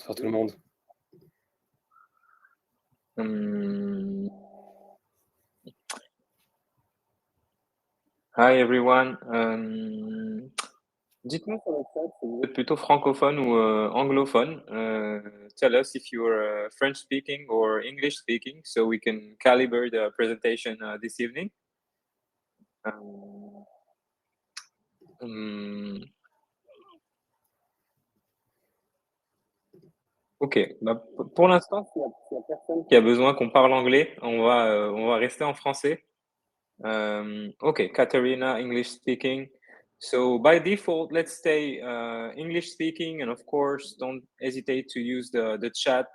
Bonsoir tout le monde. Hi everyone. Dites-moi sur le chat si vous êtes plutôt francophone ou anglophone. Tell us if you're French speaking or English speaking, so we can calibrate the presentation this evening. Ok, bah, pour l'instant, s'il y a personne qui a besoin qu'on parle anglais, on va rester en français. Okay, Katerina, English speaking. So by default, let's stay English speaking, and of course, don't hesitate to use the chat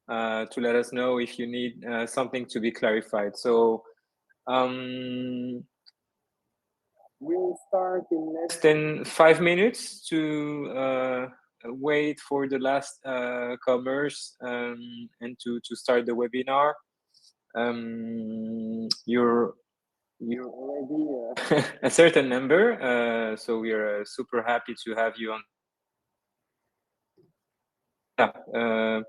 to let us know if you need something to be clarified. So we'll start in less than 5 minutes to wait for the last comers and to start the webinar. You're already a certain number, so we are super happy to have you on.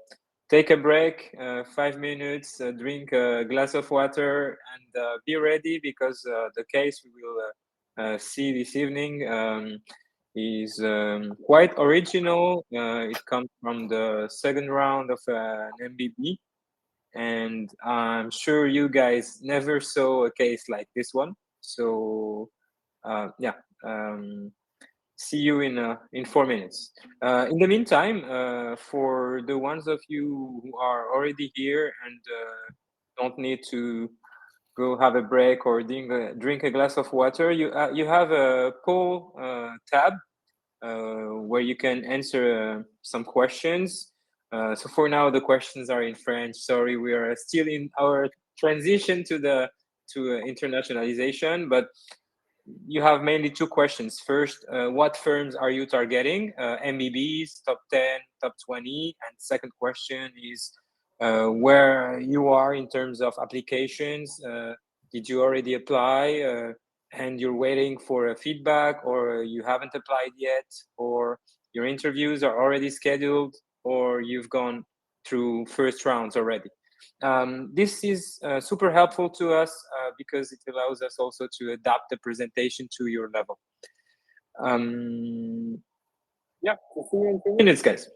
Take a break, 5 minutes, drink a glass of water, and be ready because the case we will see this evening is quite original. It comes from the second round of an MBB. And I'm sure you guys never saw a case like this one. So see you in 4 minutes. In the meantime, for the ones of you who are already here and don't need to go have a break or drink a glass of water, you have a poll tab where you can answer some questions. So for now, the questions are in French. Sorry, we are still in our transition to internationalization, but you have mainly two questions. First, what firms are you targeting? MBBs, top 10, top 20. And second question is where you are in terms of applications. Did you already apply? And you're waiting for a feedback, or you haven't applied yet, or your interviews are already scheduled, or you've gone through first rounds already. This is super helpful to us because it allows us also to adapt the presentation to your level. Yeah, see you in 2 minutes, guys.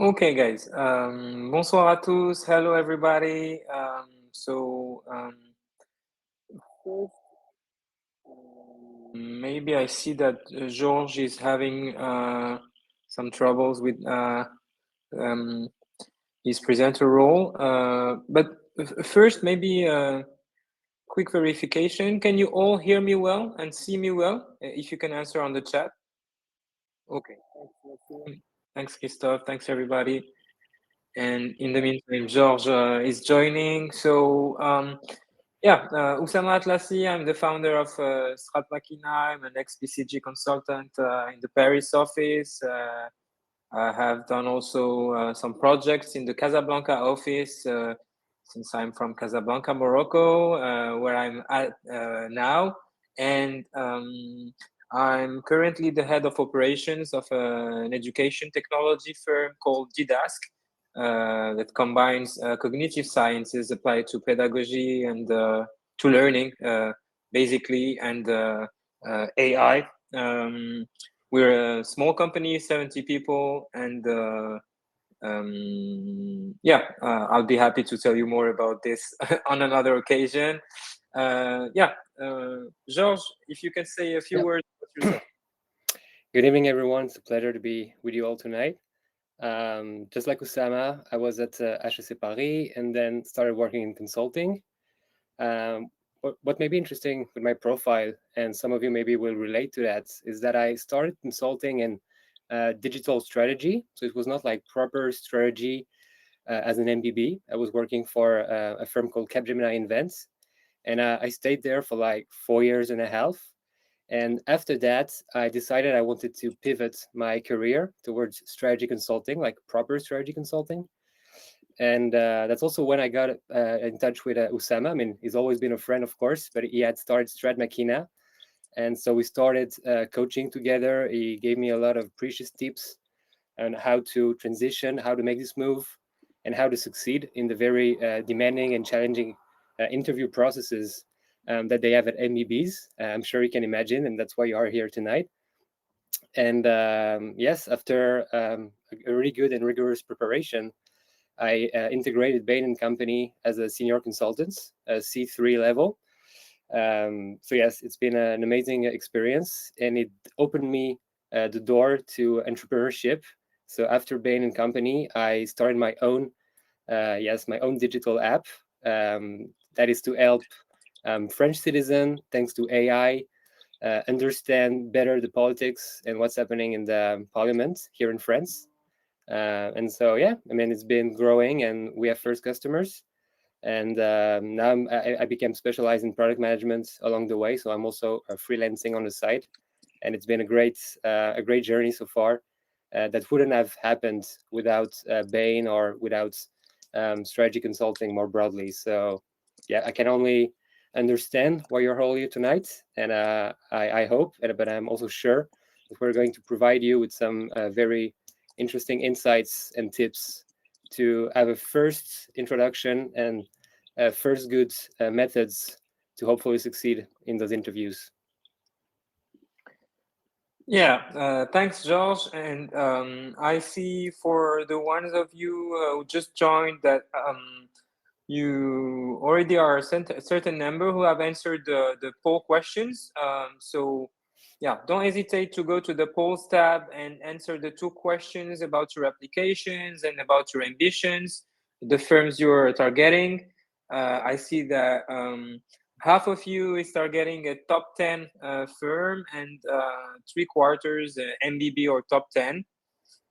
Okay, guys. Bonsoir à tous. Hello, everybody. First, maybe I see that Georges is having some troubles with his presenter role. But first, maybe quick verification. Can you all hear me well and see me well? If you can answer on the chat. Okay. Thanks, Maxime. Thanks, Christophe. Thanks, everybody. And in the meantime, Georges is joining. So, Oussama Atlassi, I'm the founder of StratMachina. I'm an ex-BCG consultant in the Paris office. I have done also some projects in the Casablanca office since I'm from Casablanca, Morocco, where I'm at now. And I'm currently the head of operations of an education technology firm called GDASC that combines cognitive sciences applied to pedagogy and to learning, basically, and AI. We're a small company, 70 people, and I'll be happy to tell you more about this on another occasion. Georges, if you can say a few words about yourself. Good evening, everyone. It's a pleasure to be with you all tonight. Just like Oussama, I was at HEC Paris and then started working in consulting. What may be interesting with my profile, and some of you maybe will relate to that, is that I started consulting in digital strategy. So it was not like proper strategy as an MBB. I was working for a firm called Capgemini Invents, and I stayed there for like 4 years and a half. And after that, I decided I wanted to pivot my career towards strategy consulting, like proper strategy consulting. And that's also when I got in touch with Oussama. I mean, he's always been a friend, of course, but he had started StratMachina. And so we started coaching together. He gave me a lot of precious tips on how to transition, how to make this move, and how to succeed in the very demanding and challenging interview processes that they have at MBBs. I'm sure you can imagine, and that's why you are here tonight. And yes, after a really good and rigorous preparation, I integrated Bain & Company as a senior consultant, C3 level. So yes, it's been an amazing experience, and it opened me the door to entrepreneurship. So after Bain & Company, I started my own digital app that is to help French citizen, thanks to AI, understand better the politics and what's happening in the parliament here in France. And so, yeah, I mean, it's been growing and we have first customers. And now I became specialized in product management along the way. So I'm also freelancing on the side. And it's been a great journey so far that wouldn't have happened without Bain or without strategy consulting more broadly. So, yeah, I can only understand why you're all here tonight. And I hope, but I'm also sure that we're going to provide you with some very interesting insights and tips to have a first introduction and first good methods to hopefully succeed in those interviews. Yeah, thanks, George. And I see for the ones of you who just joined that you already are a certain number who have answered the poll questions. Don't hesitate to go to the polls tab and answer the 2 questions about your applications and about your ambitions, the firms you're targeting. I see that half of you is targeting a top 10 firm and 3/4 MBB or top 10.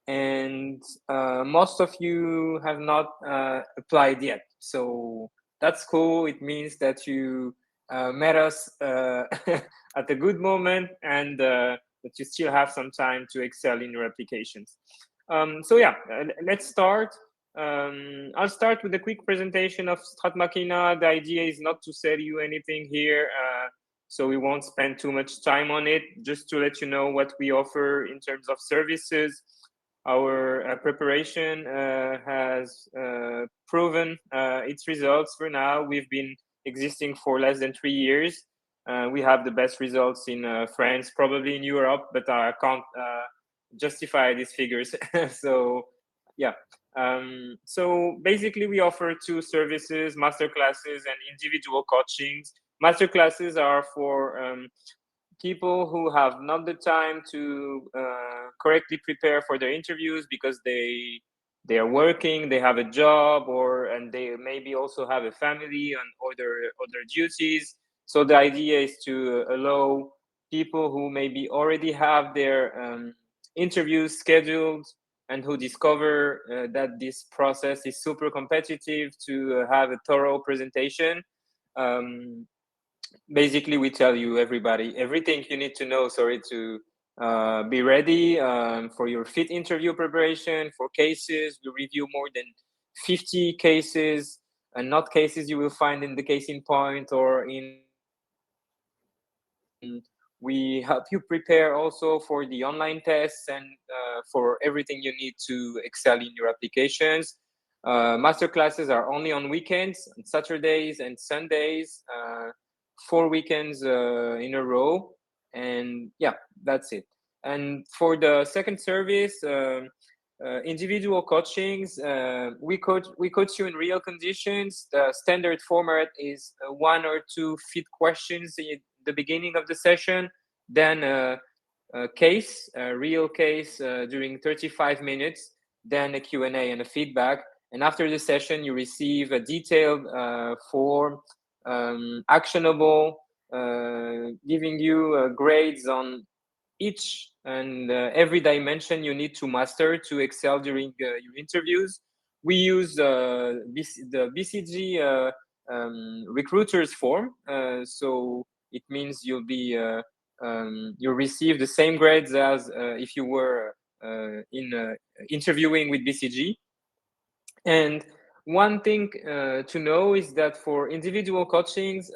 And most of you have not applied yet. So that's cool. It means that you met us at a good moment and that you still have some time to excel in your applications. Let's start. I'll start with a quick presentation of StratMachina. The idea is not to sell you anything here, so we won't spend too much time on it, just to let you know what we offer in terms of services. Our preparation has proven its results for now. We've been existing for less than 3 years. We have the best results in France, probably in Europe, but I can't justify these figures. So yeah. So basically, we offer two services: masterclasses and individual coachings. Masterclasses are for people who have not the time to correctly prepare for their interviews because they are working, they have a job, and they maybe also have a family and other duties. So the idea is to allow people who maybe already have their interviews scheduled and who discover that this process is super competitive to have a thorough presentation. Basically, we tell you, everybody, everything you need to know, sorry, to be ready for your fit interview preparation. For cases, we review more than 50 cases, and not cases you will find in the casing point or in we help you prepare also for the online tests and for everything you need to excel in your applications. Master classes are only on weekends, on Saturdays and Sundays, 4 weekends in a row. And yeah, that's it. And for the second service, individual coachings, we coach you in real conditions. The standard format is one or two fit questions in the beginning of the session, then a case, a real case during 35 minutes, then a Q&A and a feedback. And after the session, you receive a detailed form, actionable, giving you grades on each and every dimension you need to master to excel during your interviews. We use the BCG recruiters form, so it means you'll receive the same grades as if you were in interviewing with BCG. And one thing to know is that for individual coachings,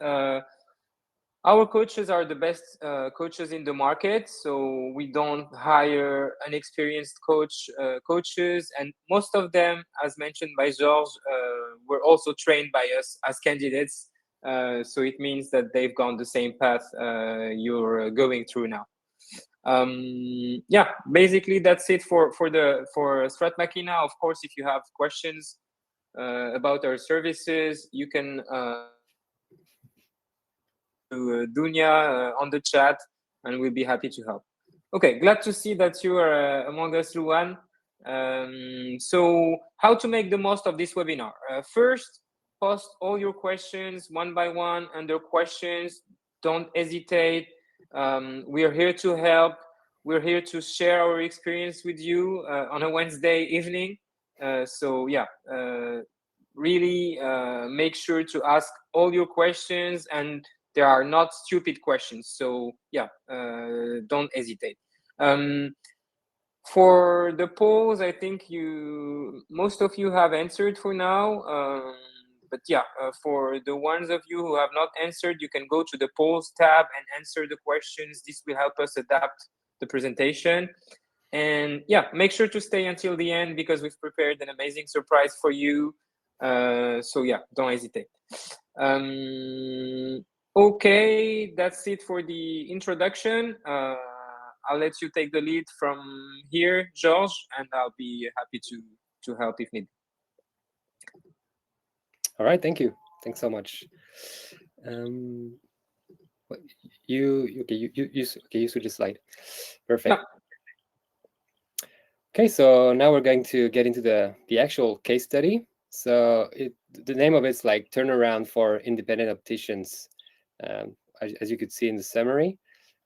our coaches are the best coaches in the market, so we don't hire inexperienced coaches, and most of them, as mentioned by Georges, were also trained by us as candidates. So it means that they've gone the same path you're going through now. Yeah, basically that's it for StratMachina. Of course, if you have questions about our services, you can to Dunya on the chat, and we'll be happy to help. Okay, glad to see that you are among us, Luan. So how to make the most of this webinar? First, post all your questions one by one under questions. Don't hesitate. We are here to help. We're here to share our experience with you on a Wednesday evening. So yeah, really make sure to ask all your questions, and there are not stupid questions. So yeah, don't hesitate. For the polls, I think most of you have answered for now. But yeah, for the ones of you who have not answered, you can go to the polls tab and answer the questions. This will help us adapt the presentation. And yeah, make sure to stay until the end because we've prepared an amazing surprise for you. So yeah, don't hesitate. Okay, that's it for the introduction. I'll let you take the lead from here, Georges, and I'll be happy to help if needed. All right, thank you. Thanks so much. You switch the slide. Perfect. Yeah. Okay, so now we're going to get into the actual case study. So the name of it's like turnaround for independent opticians, as you could see in the summary.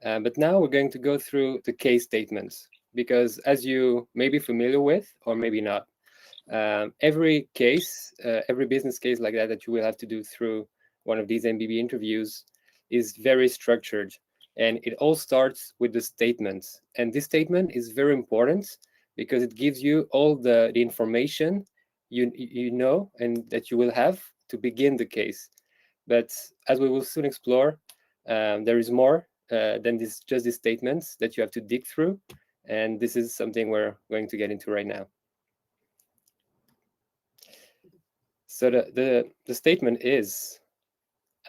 But now we're going to go through the case statements because, as you may be familiar with or maybe not, every case, every business case like that you will have to do through one of these MBB interviews is very structured, and it all starts with the statement. And this statement is very important because it gives you all the information you know and that you will have to begin the case. But as we will soon explore, there is more than just these statements that you have to dig through, and this is something we're going to get into right now. So the statement is,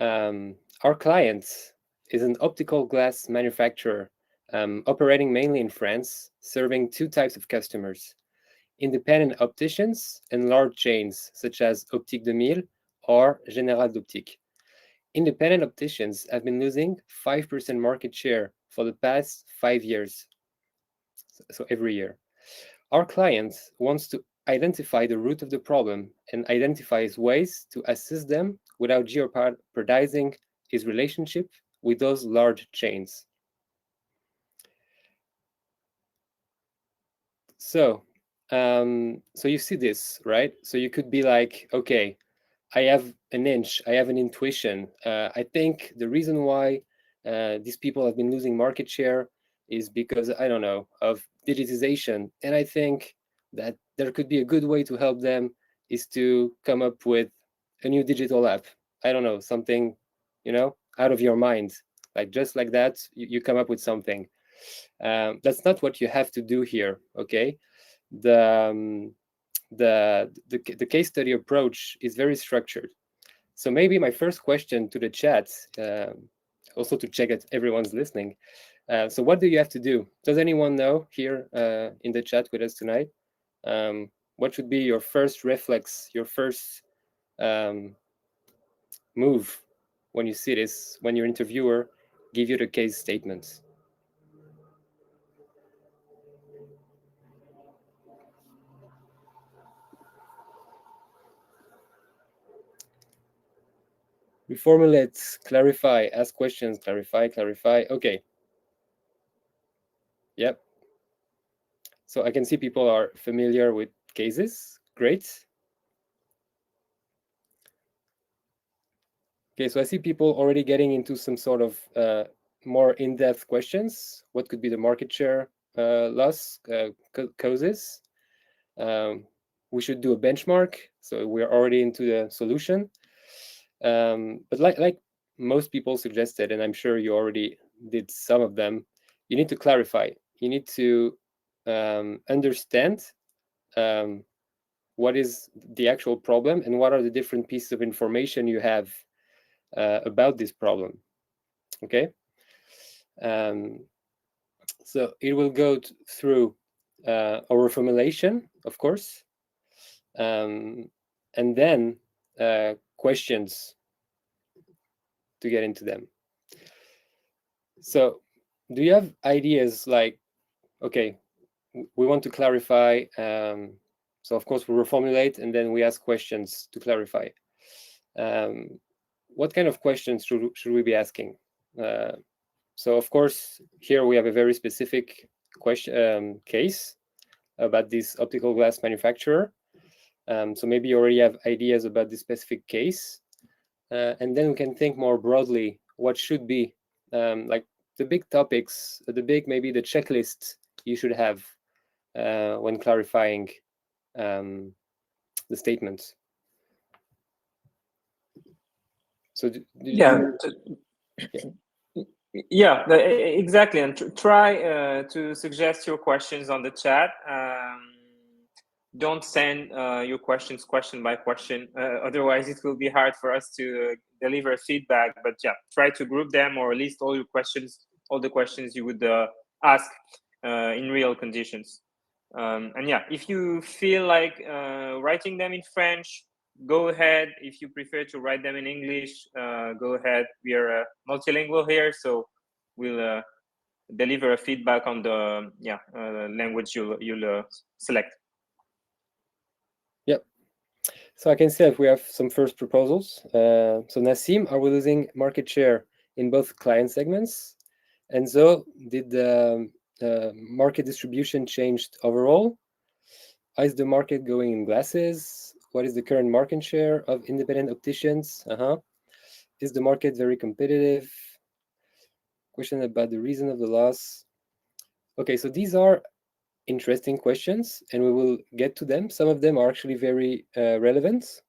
our client is an optical glass manufacturer operating mainly in France, serving two types of customers. independent opticians and large chains such as Optique 2000 or Général d'Optique. Independent opticians have been losing 5% market share for the past 5 years, so every year. Our client wants to identify the root of the problem and identifies ways to assist them without jeopardizing his relationship with those large chains. So you see this, right? So you could be like, okay, I have an inch, I have an intuition. I think the reason why these people have been losing market share is because, I don't know, of digitization. And I think that there could be a good way to help them is to come up with a new digital app. I don't know, something, out of your mind. Like just like that, you come up with something. That's not what you have to do here, okay? The case study approach is very structured. So maybe my first question to the chat, also to check that everyone's listening. So what do you have to do? Does anyone know here in the chat with us tonight? What should be your first reflex, your first move when you see this, when your interviewer give you the case statements? Reformulate, clarify, ask questions, clarify. Okay. Yep. So I can see people are familiar with cases. Great. Okay, so I see people already getting into some sort of more in-depth questions. What could be the market share loss causes? We should do a benchmark. So we're already into the solution. But like most people suggested, and I'm sure you already did some of them, you need to clarify. You need to understand what is the actual problem and what are the different pieces of information you have about this problem. Okay. So it will go through our formulation, of course, and then questions to get into them. So do you have ideas like, okay, we want to clarify, so of course we reformulate and then we ask questions to clarify. What kind of questions should we be asking? So of course, here we have a very specific question case about this optical glass manufacturer. So maybe you already have ideas about this specific case. And then we can think more broadly what should be like the big topics, maybe the checklist you should have when clarifying the statements. So exactly. And try to suggest your questions on the chat. Don't send your questions question by question. Otherwise, it will be hard for us to deliver feedback. But yeah, try to group them or list all your questions, all the questions you would ask in real conditions. And yeah, if you feel like writing them in French, go ahead. If you prefer to write them in English, go ahead. We are multilingual here, so we'll deliver a feedback on the language you'll select. Yep. So I can see that we have some first proposals. So Nassim, are we losing market share in both client segments? And so did the market distribution changed overall? How is the market going in glasses? What is the current market share of independent opticians? Is the market very competitive? Question about the reason of the loss. Okay, so these are interesting questions and we will get to them. Some of them are actually very relevant.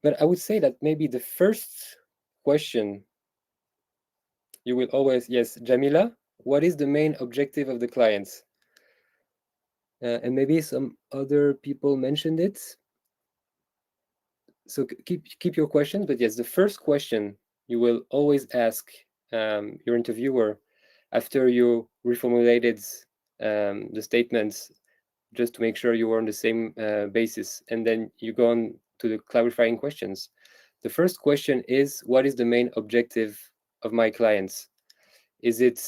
But I would say that maybe the first question you will always, yes, Jamila, what is the main objective of the clients? And maybe some other people mentioned it. So keep your questions, but yes, the first question you will always ask your interviewer after you reformulated the statements just to make sure you were on the same basis. And then you go on to the clarifying questions. The first question is, what is the main objective of my clients? Is it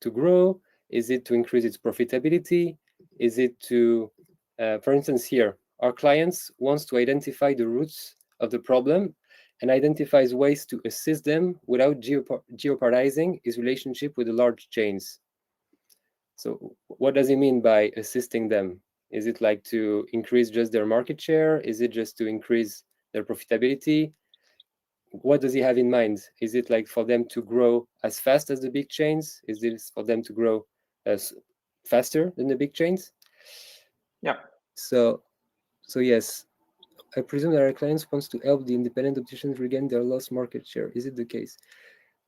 to grow? Is it to increase its profitability? Is it to, for instance, here, our clients wants to identify the roots of the problem and identifies ways to assist them without jeopardizing his relationship with the large chains. So what does he mean by assisting them? Is it like to increase just their market share? Is it just to increase their profitability? What does he have in mind? Is it like for them to grow as fast as the big chains? Is this for them to grow as faster than the big chains? Yeah. So yes, I presume that our clients wants to help the independent opticians regain their lost market share. Is it the case?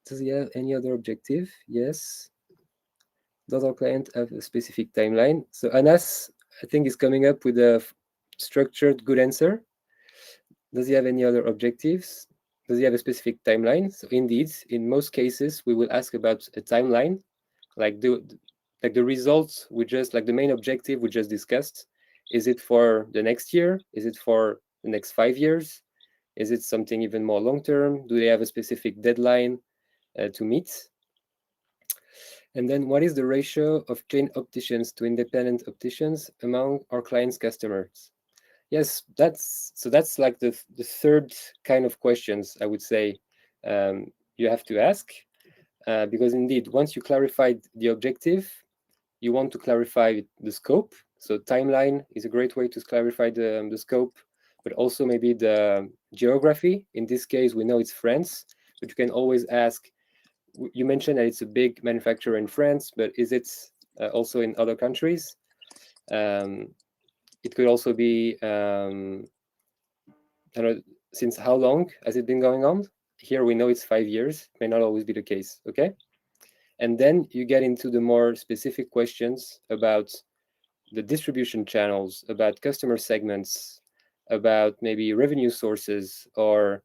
Does he have any other objective? Yes. Does our client have a specific timeline? So Anas, I think, is coming up with a structured good answer. Does he have any other objectives? Does he have a specific timeline? So indeed, in most cases, we will ask about a timeline, like the results we just, like the main objective we just discussed. Is it for the next year? Is it for the next 5 years? Is it something even more long term? Do they have a specific deadline to meet? And then what is the ratio of chain opticians to independent opticians among our clients' customers? Yes, that's like the third kind of questions I would say you have to ask, because indeed, once you clarified the objective, you want to clarify the scope. So timeline is a great way to clarify the scope, but also maybe the geography. In this case, we know it's France, but you can always ask, you mentioned that it's a big manufacturer in France, but is it also in other countries? It could also be, I don't know, since how long has it been going on? Here we know it's 5 years, may not always be the case, okay? And then you get into the more specific questions about the distribution channels, about customer segments, about maybe revenue sources, or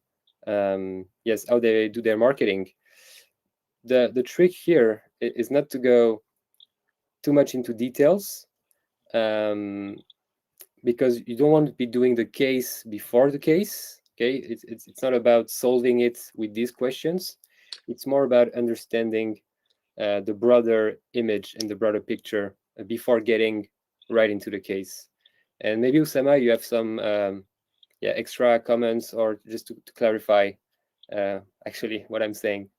yes, how they do their marketing. The trick here is not to go too much into details, because you don't want to be doing the case before the case. Okay, it's not about solving it with these questions. It's more about understanding the broader image and the broader picture before getting right into the case. And maybe Oussama, you have some extra comments, or just to clarify actually what I'm saying.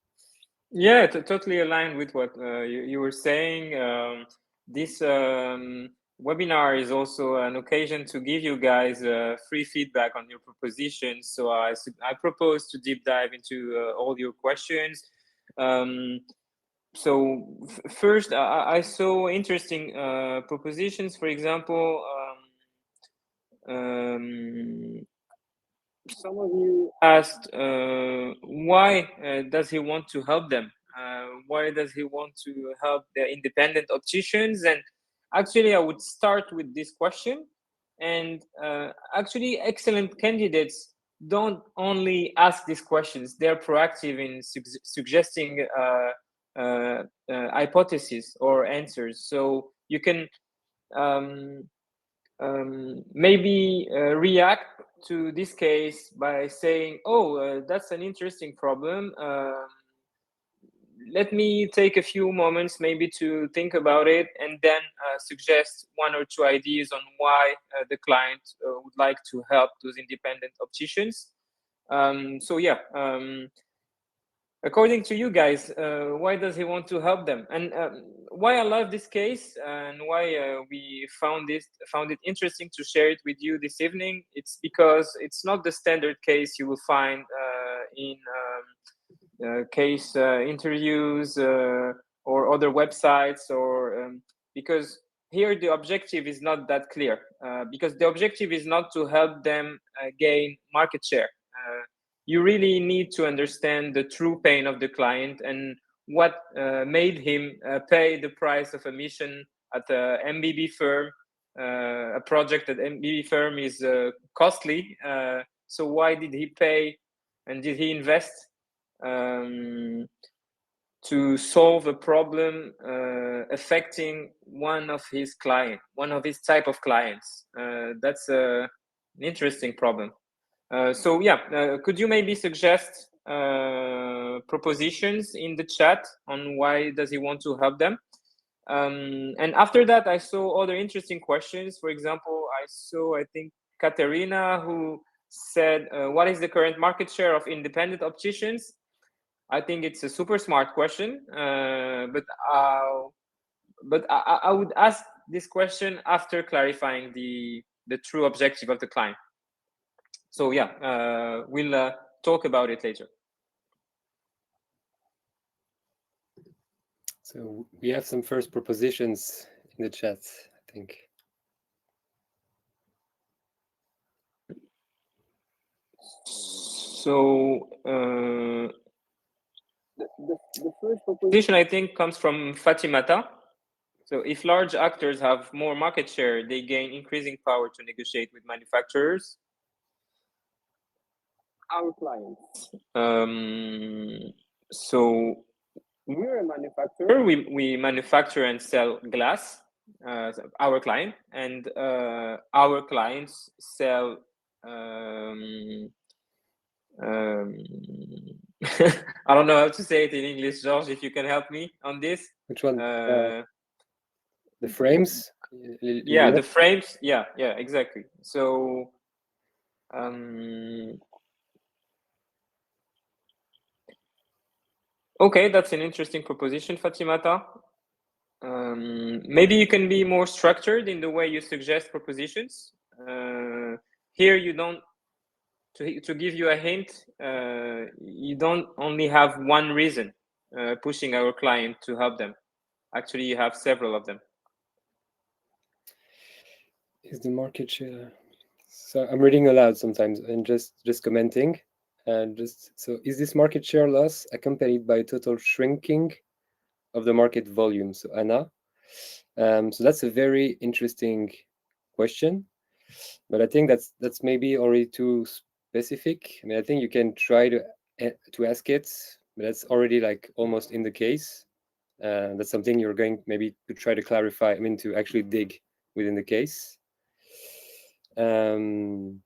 Yeah, totally aligned with what you were saying. This webinar is also an occasion to give you guys free feedback on your propositions. So I propose to deep dive into all your questions. So first, I saw interesting propositions. For example, some of you asked why does he want to help them? Why does he want to help the independent opticians? And actually, I would start with this question. And actually, excellent candidates don't only ask these questions, they're proactive in suggesting hypotheses or answers. So you can maybe react to this case by saying, oh, that's an interesting problem. Let me take a few moments maybe to think about it, and then suggest one or two ideas on why the client would like to help those independent opticians. So yeah, according to you guys, why does he want to help them? And why I love this case and why we found it interesting to share it with you this evening, it's because it's not the standard case you will find in case interviews or other websites, or because here the objective is not that clear, because the objective is not to help them gain market share. You really need to understand the true pain of the client and what made him pay the price of a mission at a MBB firm. A project at MBB firm is costly. So why did he pay and did he invest to solve a problem affecting one of his type of clients. That's an interesting problem. So yeah, could you maybe suggest propositions in the chat on why does he want to help them? And after that, I saw other interesting questions. For example, I saw, I think, Katerina, who said, what is the current market share of independent opticians? I think it's a super smart question, but I would ask this question after clarifying the true objective of the client. So yeah, we'll talk about it later. So we have some first propositions in the chat, I think. So the first proposition, I think, comes from Fatimata. So if large actors have more market share, they gain increasing power to negotiate with manufacturers. Our clients. So we're a manufacturer. We manufacture and sell glass. Our client, and our clients sell. I don't know how to say it in English, Georges. If you can help me on this. Which one? The frames? Yeah, the frames. Yeah, exactly. So, okay, that's an interesting proposition, Fatimata. Maybe you can be more structured in the way you suggest propositions. Here, you don't. To give you a hint, you don't only have one reason pushing our client to help them. Actually, you have several of them. Is the market share? So I'm reading aloud sometimes and just commenting. So is this market share loss accompanied by total shrinking of the market volume? So Anna, so that's a very interesting question, but I think that's maybe already too specific. I mean, I think you can try to ask it, but that's already like almost in the case. That's something you're going maybe to try to clarify. I mean, to actually dig within the case. The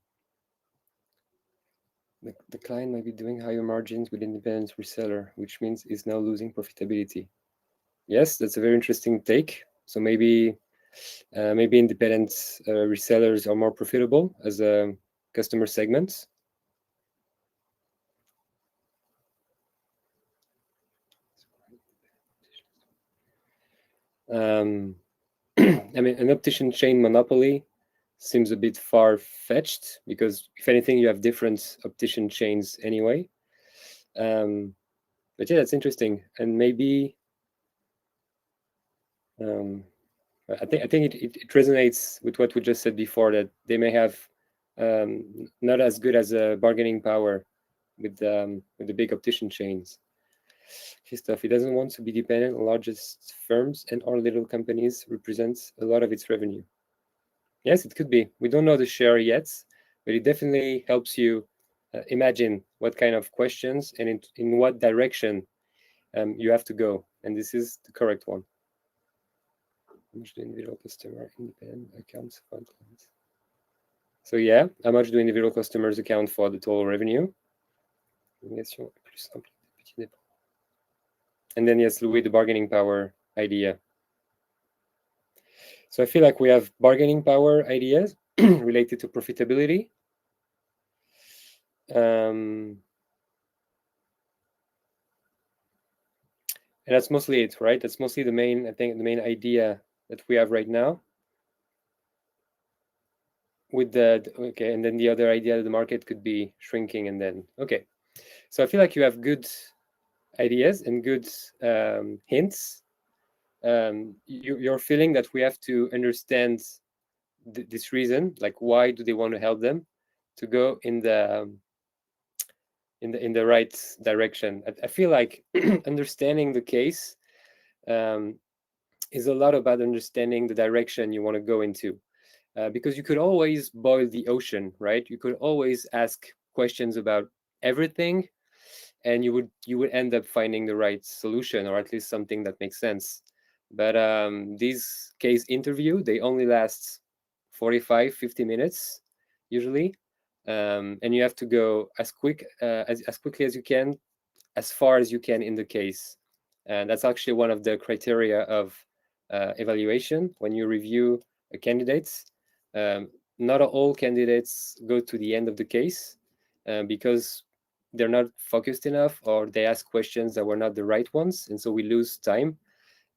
client might be doing higher margins with independent reseller, which means is now losing profitability. Yes, that's a very interesting take. So maybe independent resellers are more profitable as a customer segment. I mean, an optician chain monopoly seems a bit far-fetched because if anything, you have different optician chains anyway. But yeah, that's interesting, and maybe I think it resonates with what we just said before, that they may have not as good as a bargaining power with the big optician chains. Christophe, he doesn't want to be dependent on largest firms, and our little companies represents a lot of its revenue. Yes, it could be. We don't know the share yet, but it definitely helps you imagine what kind of questions and in what direction you have to go. And this is the correct one. How much do individual customer independent accounts for clients? So yeah, how much do individual customers account for the total revenue? And then yes, Louis, the bargaining power idea. So I feel like we have bargaining power ideas related to profitability. And that's mostly it, right? That's mostly the main, I think, the main idea that we have right now. With the, okay, and then the other idea of the market could be shrinking, and then, okay. So I feel like you have good ideas and good hints. You're feeling that we have to understand this reason, like why do they want to help them, to go in the right direction. I feel like understanding the case is a lot about understanding the direction you want to go into, because you could always boil the ocean, right? You could always ask questions about everything, and you would end up finding the right solution, or at least something that makes sense. But these case interview, they only last 45, 50 minutes usually. And you have to go as quickly as you can, as far as you can in the case. And that's actually one of the criteria of evaluation when you review candidates. Not all candidates go to the end of the case because they're not focused enough, or they ask questions that were not the right ones, and so we lose time.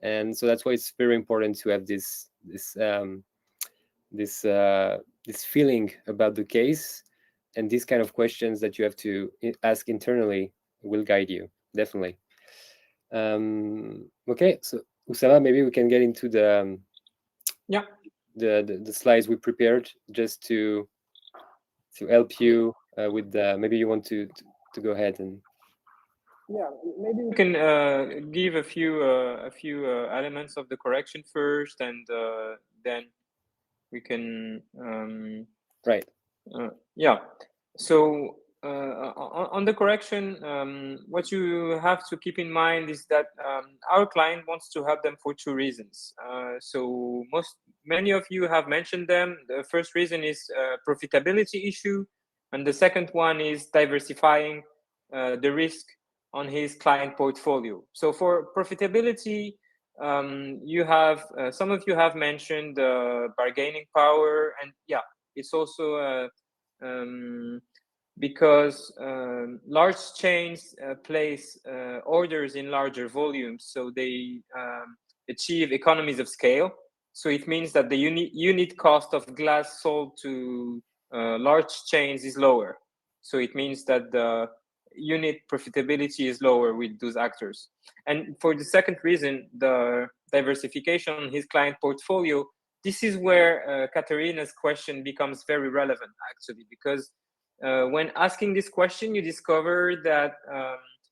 And so that's why it's very important to have this feeling about the case, and these kind of questions that you have to ask internally will guide you, definitely. Okay, so Oussama, maybe we can get into the the slides we prepared just to help you with the. Maybe you want to go ahead and. Yeah, maybe we can give a few elements of the correction first, and then we can right. Yeah. So on the correction, what you have to keep in mind is that our client wants to help them for two reasons. So many of you have mentioned them. The first reason is profitability issue, and the second one is diversifying the risk on his client portfolio. So for profitability, you have some of you have mentioned bargaining power, and yeah, it's also because large chains place orders in larger volumes, so they achieve economies of scale. So it means that the unit cost of glass sold to large chains is lower. So it means that the unit profitability is lower with those actors. And for the second reason, the diversification on his client portfolio, this is where Katerina's question becomes very relevant, actually, because when asking this question, you discover that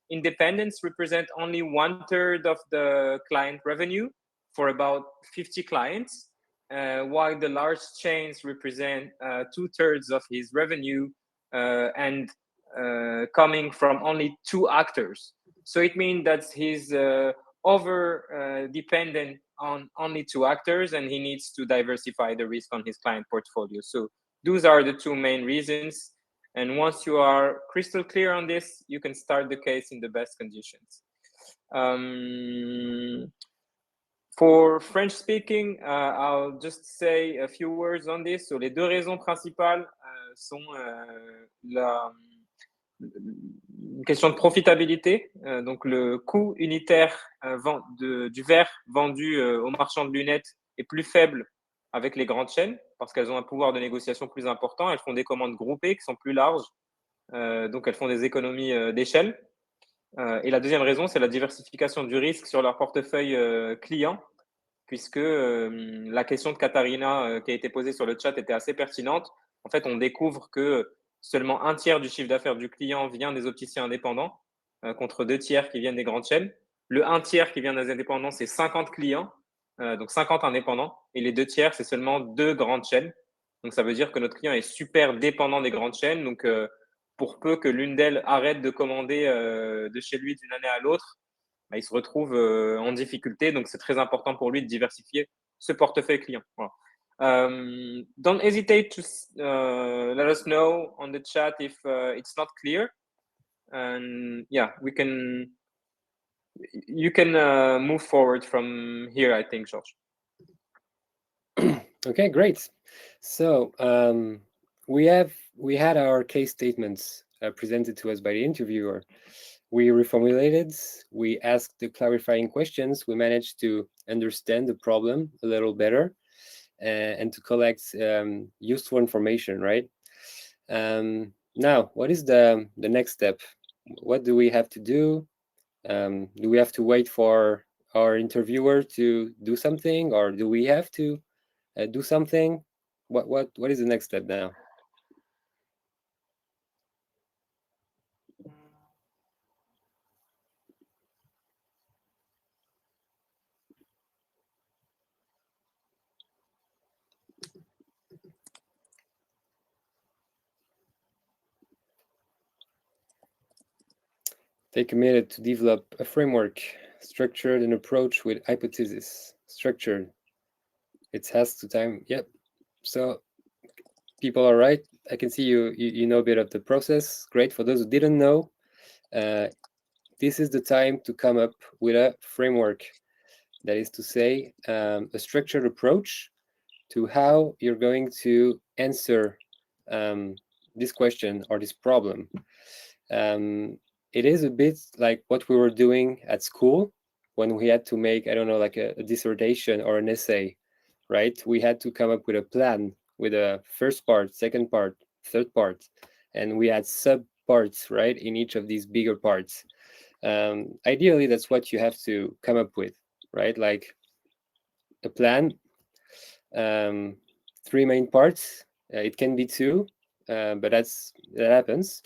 independents represent only 1/3 of the client revenue for about 50 clients, while the large chains represent 2/3 of his revenue and coming from only 2 actors. So it means that he's over dependent on only 2 actors, and he needs to diversify the risk on his client portfolio. So those are the 2 main reasons. And once you are crystal clear on this, you can start the case in the best conditions. For French speaking, I'll just say a few words on this. So les deux raisons principales sont une question de profitabilité, donc le coût unitaire du verre vendu aux marchands de lunettes est plus faible avec les grandes chaînes parce qu'elles ont un pouvoir de négociation plus important, elles font des commandes groupées qui sont plus larges, donc elles font des économies d'échelle. Et la deuxième raison, c'est la diversification du risque sur leur portefeuille client, puisque la question de Katharina qui a été posée sur le chat était assez pertinente. En fait, on découvre que seulement 1/3 du chiffre d'affaires du client vient des opticiens indépendants, contre 2/3 qui viennent des grandes chaînes. Le 1/3 qui vient des indépendants, c'est 50 clients, donc 50 indépendants, et les 2/3, c'est seulement 2 grandes chaînes. Donc ça veut dire que notre client est super dépendant des grandes chaînes. Donc pour peu que l'une d'elles arrête de commander de chez lui d'une année à l'autre, bah, il se retrouve en difficulté. Donc c'est très important pour lui de diversifier ce portefeuille client. Voilà. Don't hesitate to let us know on the chat if it's not clear, and yeah, you can move forward from here, I think, Georges. Okay, great. So we had our case statements presented to us by the interviewer. We reformulated, we asked the clarifying questions, we managed to understand the problem a little better, and to collect useful information, right? Now, what is the next step? What do we have to do? Do we have to wait for our interviewer to do something, or do we have to do something? What is the next step now? Take a minute to develop a framework, structured an approach with hypothesis. structured. It has to time. Yep. So people are right. I can see you know a bit of the process. Great. For those who didn't know, this is the time to come up with a framework. That is to say, a structured approach to how you're going to answer this question or this problem. It is a bit like what we were doing at school when we had to make, I don't know, like a dissertation or an essay, right? We had to come up with a plan with a first part, second part, third part, and we had sub parts, right, in each of these bigger parts. Ideally, that's what you have to come up with, right? Like a plan, three main parts. It can be two, but that happens.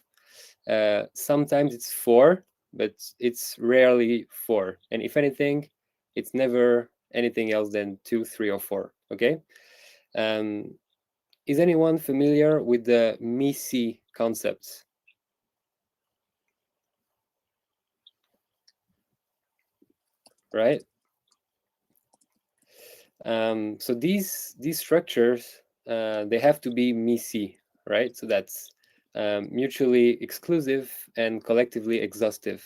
Sometimes it's four, but it's rarely four. And if anything, it's never anything else than two, three, or four. Okay. Is anyone familiar with the MISI concepts? Right. So these structures, they have to be MISI, right? So that's mutually exclusive and collectively exhaustive.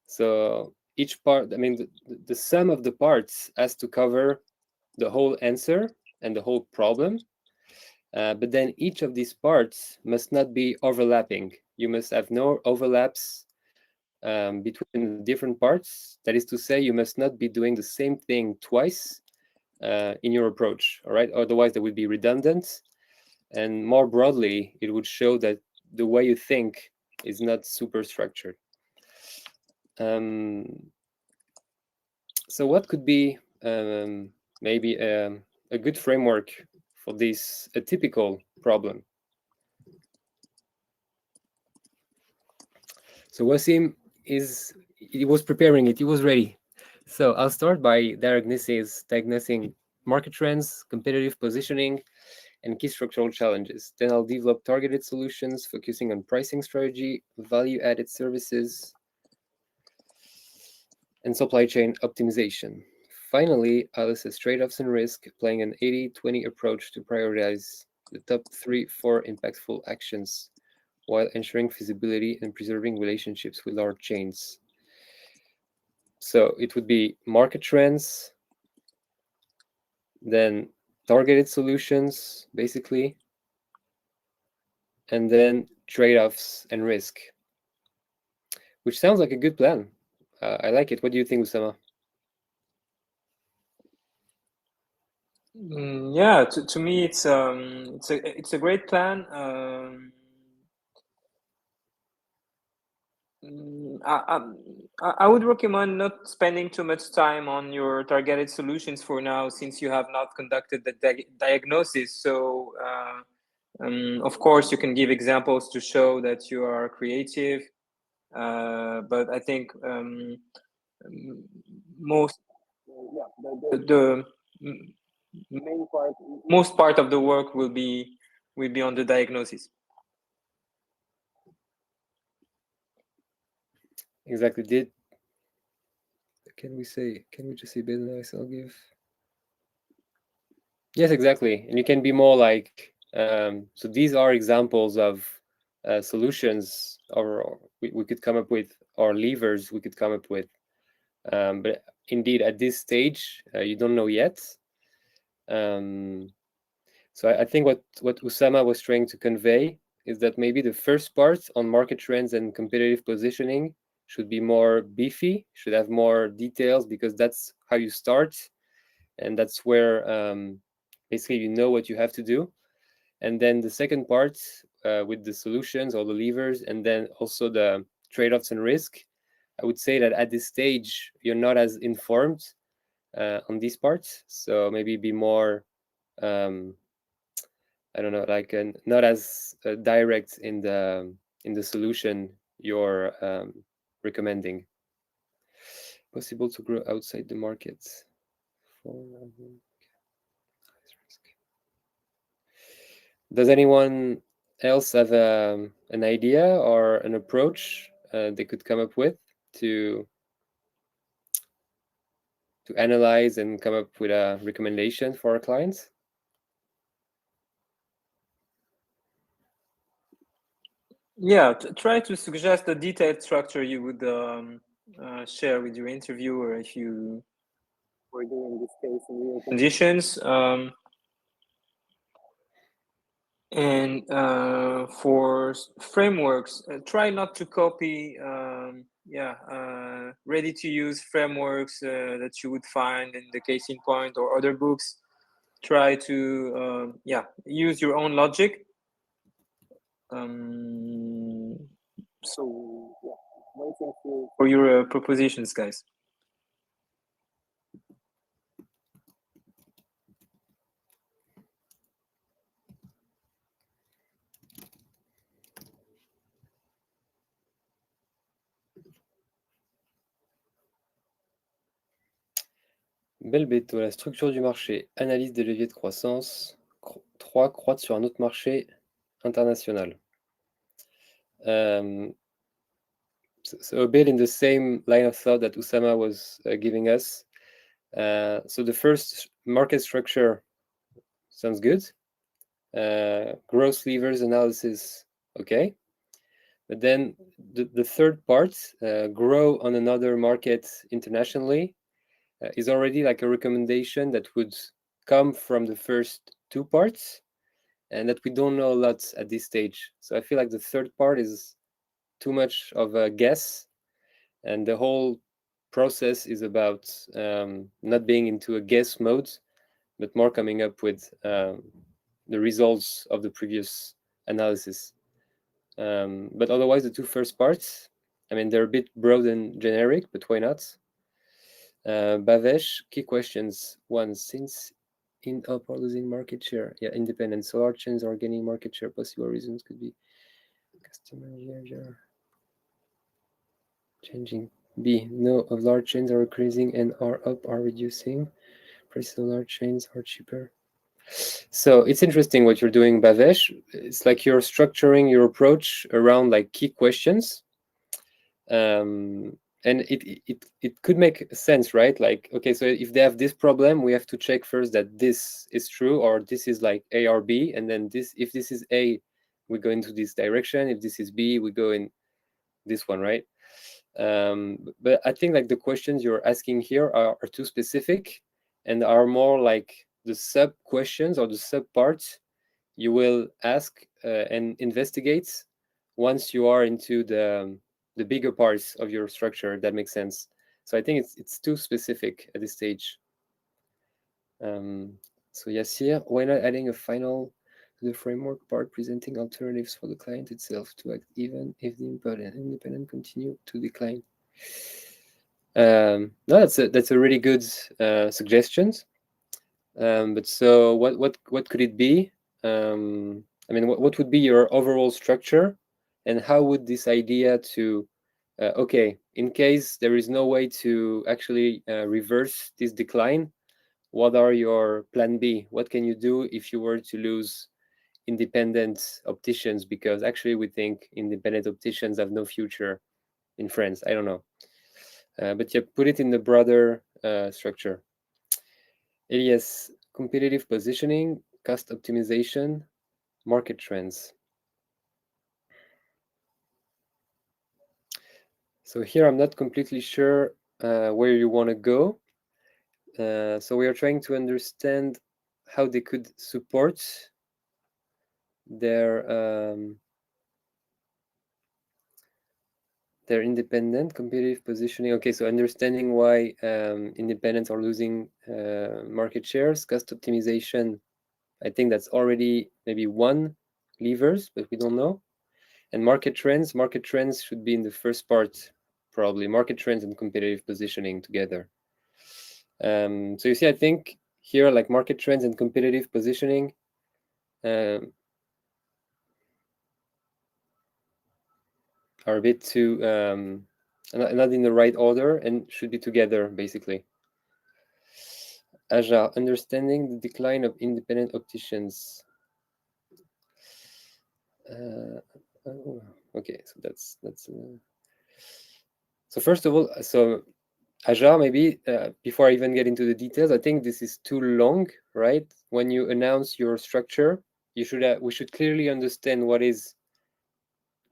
So each part, I mean, the sum of the parts has to cover the whole answer and the whole problem. But then each of these parts must not be overlapping. You must have no overlaps between the different parts. That is to say, you must not be doing the same thing twice in your approach, all right? Otherwise, that would be redundant. And more broadly, it would show that the way you think is not super structured. So what could be maybe a good framework for this typical problem? So Wasim he was preparing it, he was ready. So I'll start by diagnosing market trends, competitive positioning, and key structural challenges. Then I'll develop targeted solutions focusing on pricing strategy, value-added services, and supply chain optimization. Finally, I'll assess trade-offs and risk, applying an 80-20 approach to prioritize the top 3-4 impactful actions while ensuring feasibility and preserving relationships with large chains. So it would be market trends, then targeted solutions, basically, and then trade-offs and risk, which sounds like a good plan. I like it. What do you think, Oussama? Yeah, to me, it's a great plan. I would recommend not spending too much time on your targeted solutions for now, since you have not conducted the diagnosis. So, of course, you can give examples to show that you are creative, but I think most the main part, most part of the work will be on the diagnosis. Exactly. Can we just say business? I'll give. Yes, exactly. And you can be more like, so these are examples of solutions, or we could come up with, or levers we could come up with. But indeed, at this stage, you don't know yet. So I think what Oussama was trying to convey is that maybe the first part on market trends and competitive positioning should be more beefy, should have more details, because that's how you start, and that's where basically you know what you have to do. And then the second part with the solutions or the levers, and then also the trade-offs and risk, I would say that at this stage you're not as informed on these parts, so maybe be more I don't know, like not as direct in the solution you're recommending. Possible to grow outside the market. Does anyone else have an idea or an approach they could come up with to analyze and come up with a recommendation for our clients? Yeah, try to suggest a detailed structure you would share with your interviewer if you were doing this case in real conditions. And for frameworks, try not to copy ready-to-use frameworks that you would find in the Case in Point or other books. Try to use your own logic. So waiting for your propositions, guys. Belbeto, la structure du marché, analyse des leviers de croissance. 3, croître sur un autre marché international. So a bit in the same line of thought that Oussama was giving us. So the first market structure sounds good. Growth levers analysis, okay. But then the third part, grow on another market internationally, is already like a recommendation that would come from the first two parts, and that we don't know a lot at this stage. So I feel like the third part is too much of a guess, and the whole process is about not being into a guess mode, but more coming up with the results of the previous analysis. But otherwise, the two first parts, I mean, they're a bit broad and generic, but why not? Bavesh, key questions. One, since in up or losing market share? Yeah, independent. So large chains are gaining market share. Possible reasons could be customer behavior changing. B, no, of large chains are increasing and are up or reducing. Prices of large chains are cheaper. So it's interesting what you're doing, Bavesh. It's like you're structuring your approach around like key questions. And it could make sense, right? Like, okay, so if they have this problem, we have to check first that this is true, or this is like A or B, and then this, if this is A, we go into this direction. If this is B, we go in this one, right? But I think like the questions you're asking here are too specific and are more like the sub questions or the sub parts you will ask and investigate once you are into the bigger parts of your structure, if that makes sense. So I think it's too specific at this stage. So Yassir, why not adding a final to the framework part, presenting alternatives for the client itself to act even if the independent continue to decline? No, that's a really good suggestion. But so what could it be? I mean, what would be your overall structure, and how would this idea to okay, in case there is no way to actually reverse this decline, what are your plan B? What can you do if you were to lose independent opticians? Because actually we think independent opticians have no future in France. I don't know. But yeah, put it in the broader structure. Elias, competitive positioning, cost optimization, market trends. So here I'm not completely sure where you want to go. So we are trying to understand how they could support their independent competitive positioning. Okay, so understanding why independents are losing market shares, cost optimization. I think that's already maybe one levers, but we don't know. And market trends should be in the first part, probably. Market trends and competitive positioning together. So you see, I think here, like market trends and competitive positioning, are a bit too not in the right order and should be together, basically. Aja, understanding the decline of independent opticians. Okay, so that's so first of all, so Ajar, maybe before I even get into the details, I think this is too long, right? When you announce your structure, we should clearly understand what is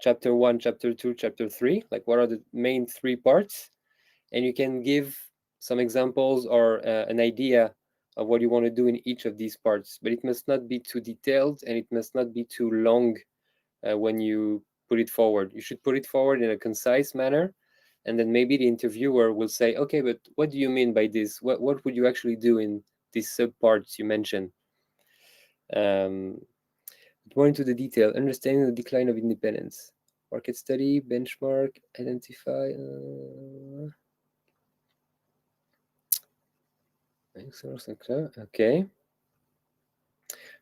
chapter 1, chapter 2, chapter 3, like what are the main 3 parts, and you can give some examples or an idea of what you want to do in each of these parts, but it must not be too detailed and it must not be too long when you put it forward. You should put it forward in a concise manner, and then maybe the interviewer will say, okay, but what do you mean by this? What would you actually do in these subparts you mentioned? More into the detail, understanding the decline of independence. Market study, benchmark, identify. Okay.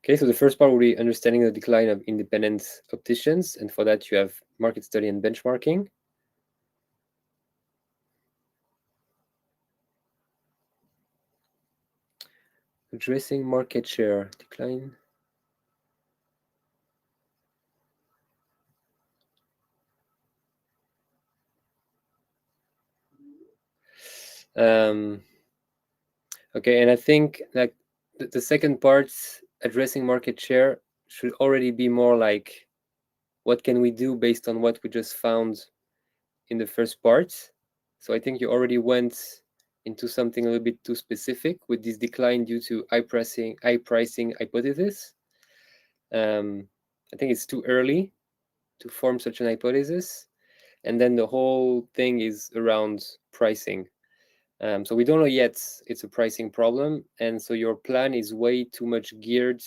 Okay, so the first part will be understanding the decline of independent opticians, and for that you have market study and benchmarking. Addressing market share decline. Okay, and I think like the second part, addressing market share, should already be more like, what can we do based on what we just found in the first part? So I think you already went into something a little bit too specific with this decline due to high pricing hypothesis. I think it's too early to form such an hypothesis, and then the whole thing is around pricing. So we don't know yet it's a pricing problem, and so your plan is way too much geared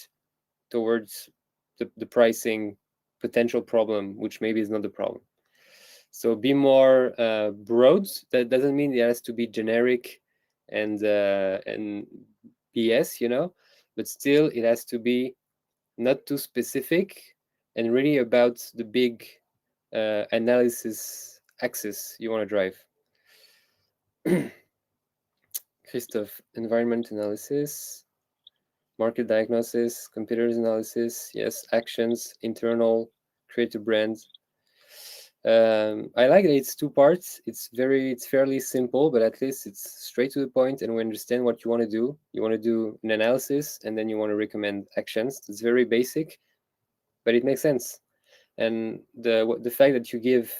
towards the pricing potential problem, which maybe is not the problem. So be more broad. That doesn't mean it has to be generic and BS, but still it has to be not too specific and really about the big analysis axis you want to drive. Christophe, environment analysis, market diagnosis, competitors analysis, yes, actions, internal, create a brand. I like that it's 2 parts. It's fairly simple, but at least it's straight to the point, and we understand what you want to do. You want to do an analysis, and then you want to recommend actions. It's very basic, but it makes sense. And the fact that you give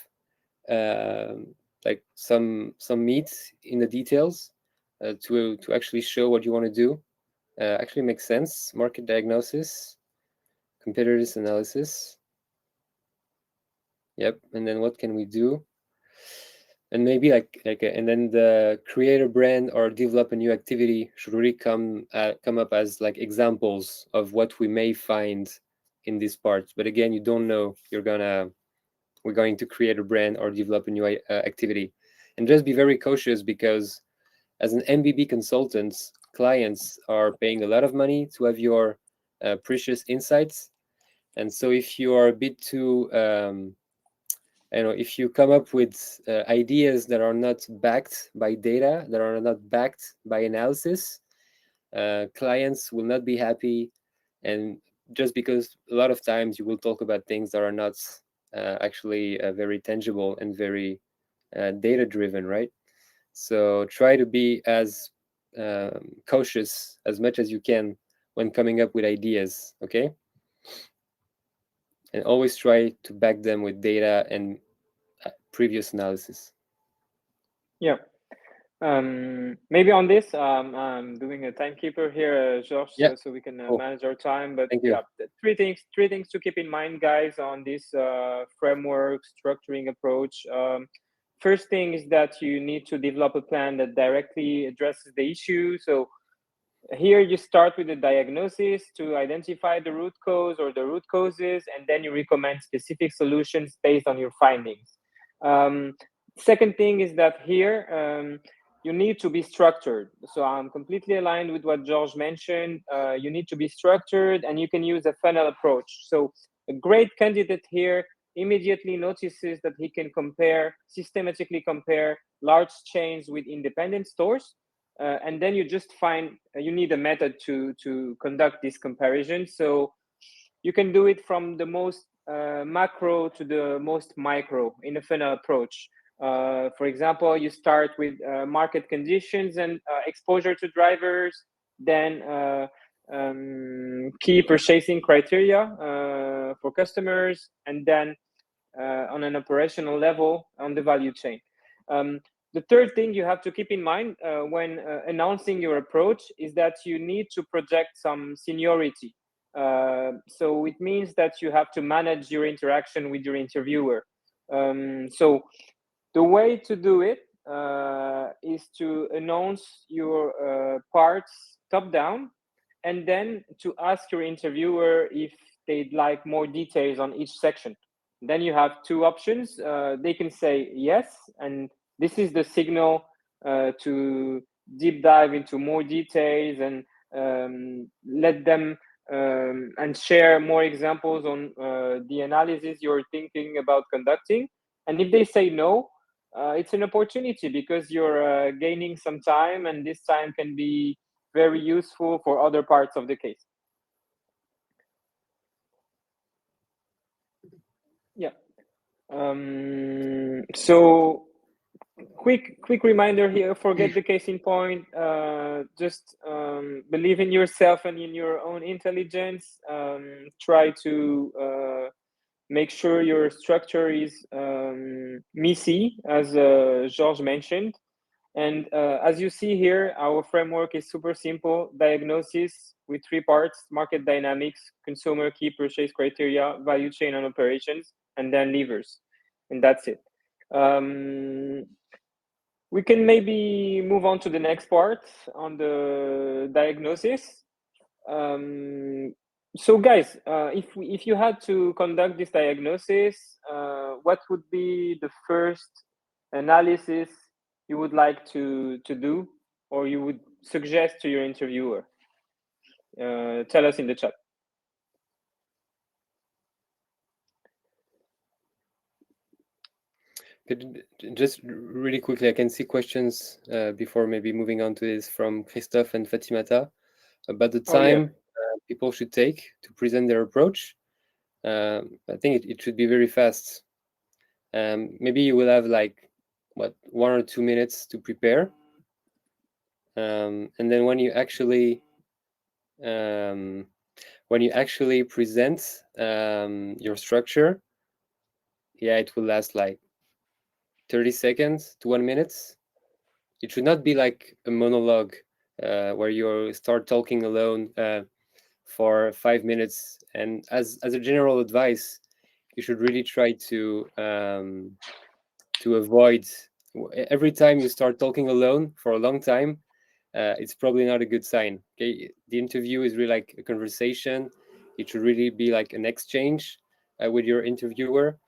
like some meat in the details to actually show what you want to do actually makes sense. Market diagnosis, competitors analysis. Yep. And then what can we do? And maybe and then the create a brand or develop a new activity should really come up as like examples of what we may find in these parts. But again, you don't know we're going to create a brand or develop a new activity. And just be very cautious, because as an MBB consultant, clients are paying a lot of money to have your precious insights. And so if you are a bit too, if you come up with ideas that are not backed by data, that are not backed by analysis, clients will not be happy. And just because a lot of times you will talk about things that are not actually very tangible and very data driven, right? So try to be as cautious as much as you can when coming up with ideas, okay? And always try to back them with data and previous analysis. Yeah. Maybe on this, I'm doing a timekeeper here, Georges, Yeah. so we can Cool. manage our time. But Thank you. yeah, three things to keep in mind, guys, on this framework structuring approach. First thing is that you need to develop a plan that directly addresses the issue. So here you start with the diagnosis to identify the root cause or the root causes, and then you recommend specific solutions based on your findings. Second thing is that here you need to be structured. So I'm completely aligned with what Georges mentioned. You need to be structured, and you can use a funnel approach. So a great candidate here immediately notices that he can systematically compare large chains with independent stores. And then you just you need a method to conduct this comparison. So you can do it from the most macro to the most micro in a funnel approach. For example, you start with market conditions and exposure to drivers, then key purchasing criteria for customers, and then on an operational level on the value chain. The third thing you have to keep in mind when announcing your approach is that you need to project some seniority. So it means that you have to manage your interaction with your interviewer. So the way to do it is to announce your parts top down, and then to ask your interviewer if they'd like more details on each section. Then you have two options. They can say yes, and this is the signal to deep dive into more details and let them and share more examples on the analysis you're thinking about conducting. And if they say no, it's an opportunity because you're gaining some time, and this time can be very useful for other parts of the case. Yeah. So quick reminder here, forget the case in point, just believe in yourself and in your own intelligence. Try to make sure your structure is MISI, as Georges mentioned. And as you see here, our framework is super simple: diagnosis with 3 parts: market dynamics, consumer key purchase criteria, value chain and operations, and then levers. And that's it. We can maybe move on to the next part on the diagnosis. So guys, if you had to conduct this diagnosis, what would be the first analysis you would like to do, or you would suggest to your interviewer? Tell us in the chat. Just really quickly, I can see questions before maybe moving on to this from Christophe and Fatimata about the time people should take to present their approach. I think it should be very fast. Maybe you will have like 1 or 2 minutes to prepare, and then when you actually present your structure, it will last like 30 seconds to 1 minute. It should not be like a monologue where you start talking alone for 5 minutes. And as a general advice, you should really try to avoid, every time you start talking alone for a long time, it's probably not a good sign. Okay, the interview is really like a conversation. It should really be like an exchange with your interviewer.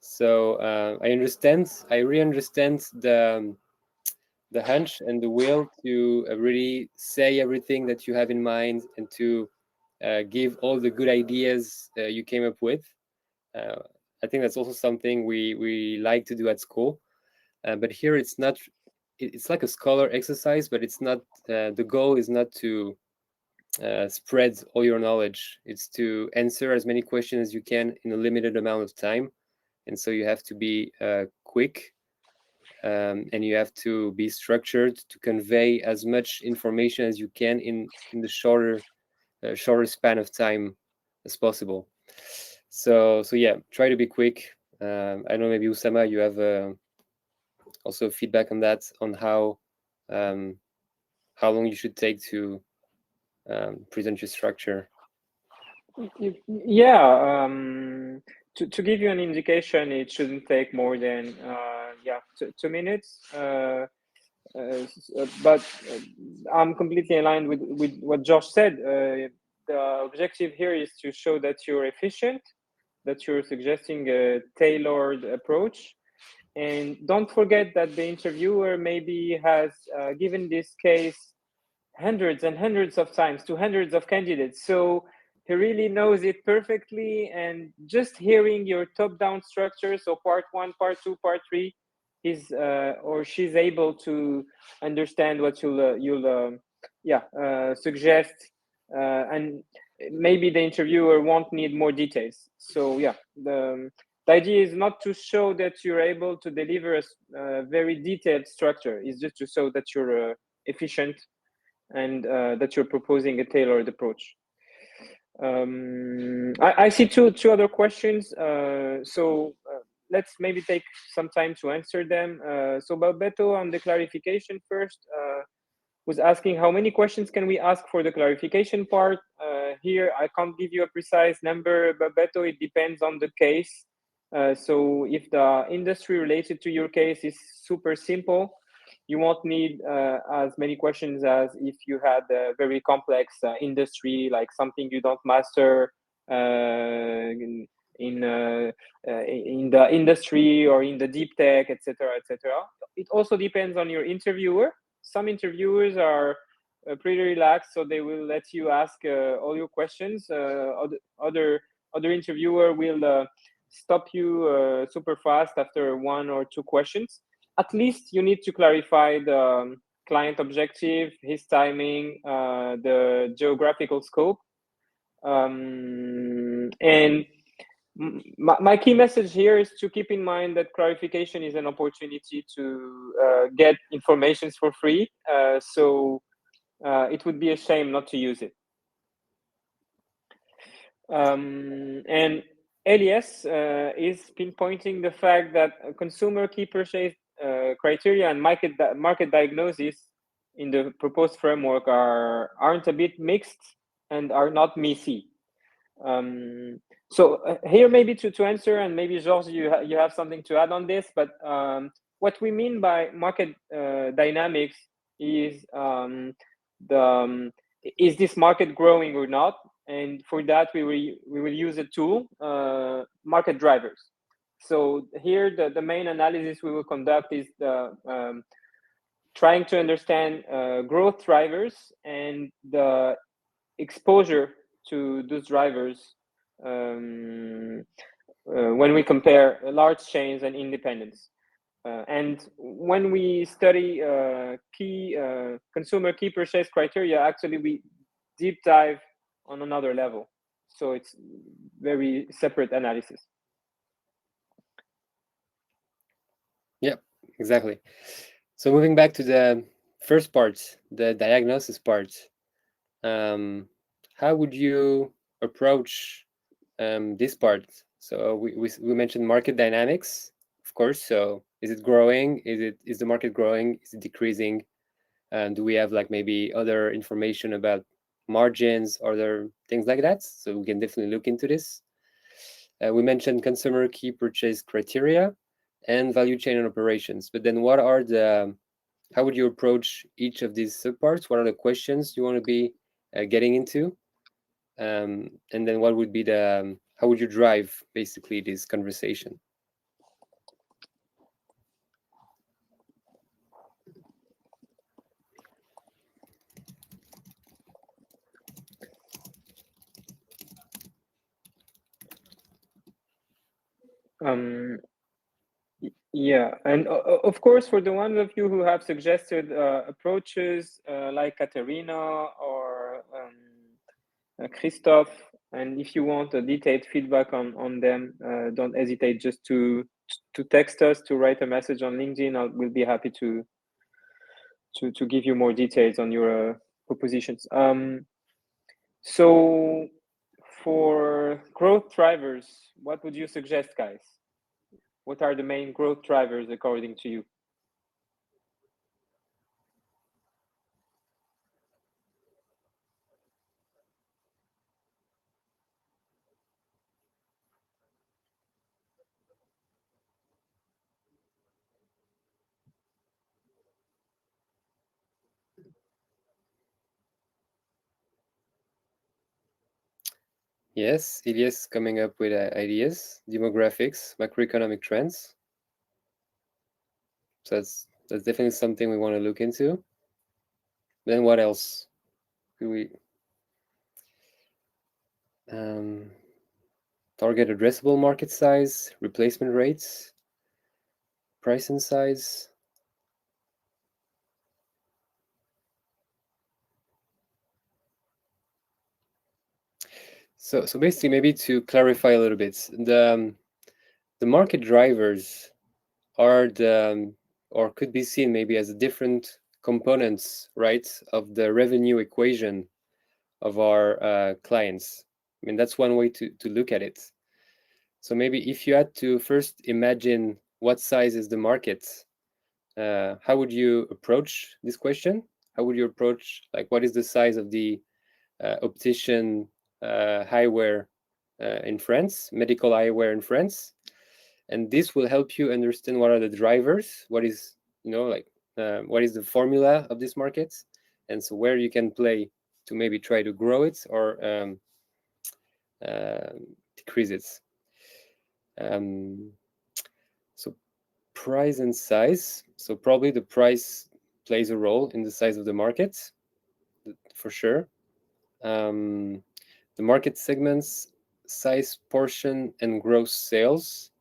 So I really understand the hunch and the will to really say everything that you have in mind and to give all the good ideas you came up with. I think that's also something we like to do at school. But here it's not. It's like a scholar exercise, but it's not. The goal is not to spread all your knowledge. It's to answer as many questions as you can in a limited amount of time, and so you have to be quick, and you have to be structured to convey as much information as you can in the shorter span of time as possible. So yeah, try to be quick. I know maybe Oussama, you have also feedback on that, on how long you should take to present your structure. Yeah, to give you an indication, it shouldn't take more than 2 minutes. But I'm completely aligned with what Josh said. The objective here is to show that you're efficient, that you're suggesting a tailored approach. And don't forget that the interviewer maybe has given this case hundreds and hundreds of times to hundreds of candidates. So he really knows it perfectly. And just hearing your top-down structure, so part 1, part 2, part 3, he's or she's able to understand what you'll suggest, and maybe the interviewer won't need more details. So yeah, The idea is not to show that you're able to deliver a very detailed structure. It's just to show that you're efficient and that you're proposing a tailored approach. I see two other questions. Let's maybe take some time to answer them. So Balbetto, on the clarification first, was asking how many questions can we ask for the clarification part. Here, I can't give you a precise number, Balbetto. It depends on the case. So if the industry related to your case is super simple, you won't need as many questions as if you had a very complex industry, like something you don't master in the industry or in the deep tech, etc., etc. It also depends on your interviewer. Some interviewers are pretty relaxed, so they will let you ask all your questions. Other interviewer will stop you super fast after one or two questions. At least you need to clarify the client objective, his timing, the geographical scope. And my key message here is to keep in mind that clarification is an opportunity to get information for free. So it would be a shame not to use it. And Elias is pinpointing the fact that consumer key purchase criteria and market diagnosis in the proposed framework aren't a bit mixed and are not messy. So here maybe to answer, and maybe Georges, you have something to add on this, but what we mean by market dynamics is is this market growing or not? And for that, we will use a tool, market drivers. So here, the main analysis we will conduct is trying to understand growth drivers and the exposure to those drivers when we compare large chains and independents. And when we study consumer key purchase criteria, actually we deep dive on another level. So it's very separate analysis. Yeah, exactly. So moving back to the first part, the diagnosis part, how would you approach this part? So we mentioned market dynamics, of course. So is it growing? Is the market growing? Is it decreasing? Do we have like maybe other information about margins or other things like that? So we can definitely look into this. We mentioned consumer key purchase criteria and value chain and operations. But then what are how would you approach each of these subparts? What are the questions you want to be getting into? And then what would be how would you drive basically this conversation? Yeah, and of course, for the ones of you who have suggested approaches like Katerina or Christophe, and if you want a detailed feedback on them, don't hesitate just to text us, to write a message on LinkedIn. We'll be happy to give you more details on your propositions. So for growth drivers, what would you suggest, guys? What are the main growth drivers according to you? Yes, Elias coming up with ideas, demographics, macroeconomic trends. So that's definitely something we want to look into. Then what else do we target? Addressable market size, replacement rates, price and size. So basically, maybe to clarify a little bit, the market drivers are the or could be seen maybe as different components, right, of the revenue equation of our clients. I mean, that's one way to look at it. So maybe if you had to first imagine what size is the market, how would you approach this question? How would you approach, like, what is the size of the optician eyewear in France, medical eyewear in France? And this will help you understand what are the drivers, what is, like, what is the formula of this market, and so where you can play to maybe try to grow it or decrease it. So price and size. So probably the price plays a role in the size of the market, for sure. The market segments, size, portion, and gross sales.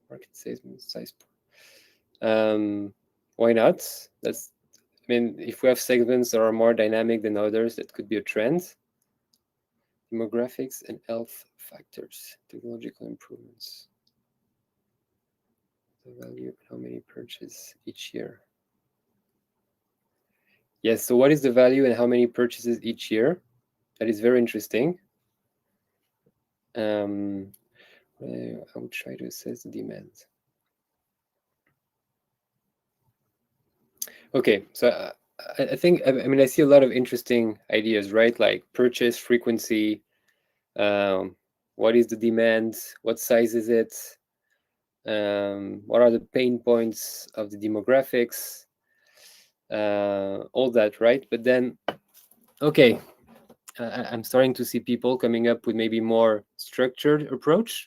Market segment, size. Why not? That's, I mean, if we have segments that are more dynamic than others, that could be a trend. Demographics and health factors, technological improvements. The value, how many purchases each year? Yes, so what is the value and how many purchases each year? That is very interesting. I would try to assess the demand. Okay, so I think, I mean, I see a lot of interesting ideas, right? Like purchase frequency, what is the demand, what size is it, what are the pain points of the demographics, all that, right? But then, okay, I'm starting to see people coming up with maybe more structured approach,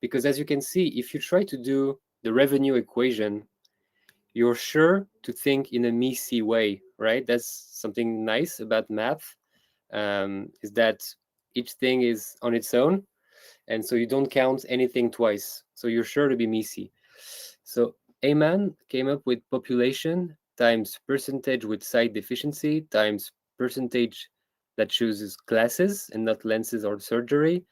because as you can see, if you try to do the revenue equation, you're sure to think in a Mises way, right? That's something nice about math, is that each thing is on its own, and so you don't count anything twice. So you're sure to be Mises. So Ayman came up with population times percentage with sight deficiency times percentage that chooses glasses and not lenses or surgery,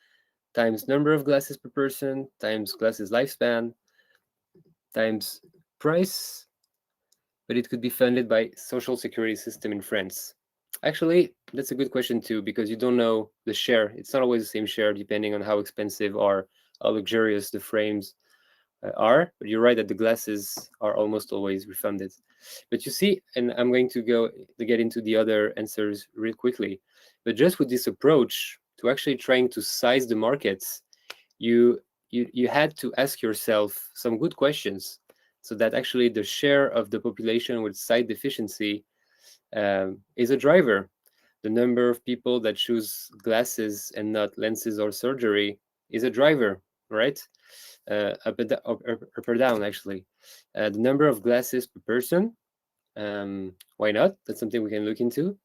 times number of glasses per person, times glasses lifespan, times price, but it could be funded by social security system in France. Actually, that's a good question too, because you don't know the share. It's not always the same share depending on how expensive or how luxurious the frames are, but you're right that the glasses are almost always refunded. But you see, and I'm going to get into the other answers real quickly, but just with this approach to actually trying to size the markets, you had to ask yourself some good questions, so that actually the share of the population with sight deficiency is a driver. The number of people that choose glasses and not lenses or surgery is a driver, right? Up or down, actually. The number of glasses per person, why not? That's something we can look into.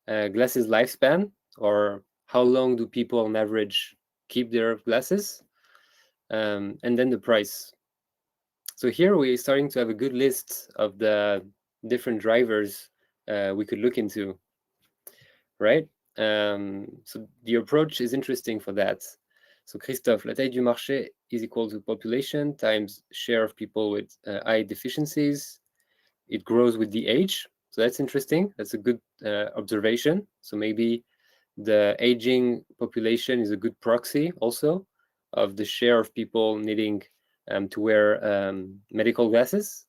Glasses lifespan, or how long do people on average keep their glasses? And then the price. So here we're starting to have a good list of the different drivers we could look into, right? So the approach is interesting for that. So Christophe, la taille du marché is equal to population times share of people with eye deficiencies. It grows with the age. So that's interesting. That's a good observation. So maybe the aging population is a good proxy also of the share of people needing to wear medical glasses.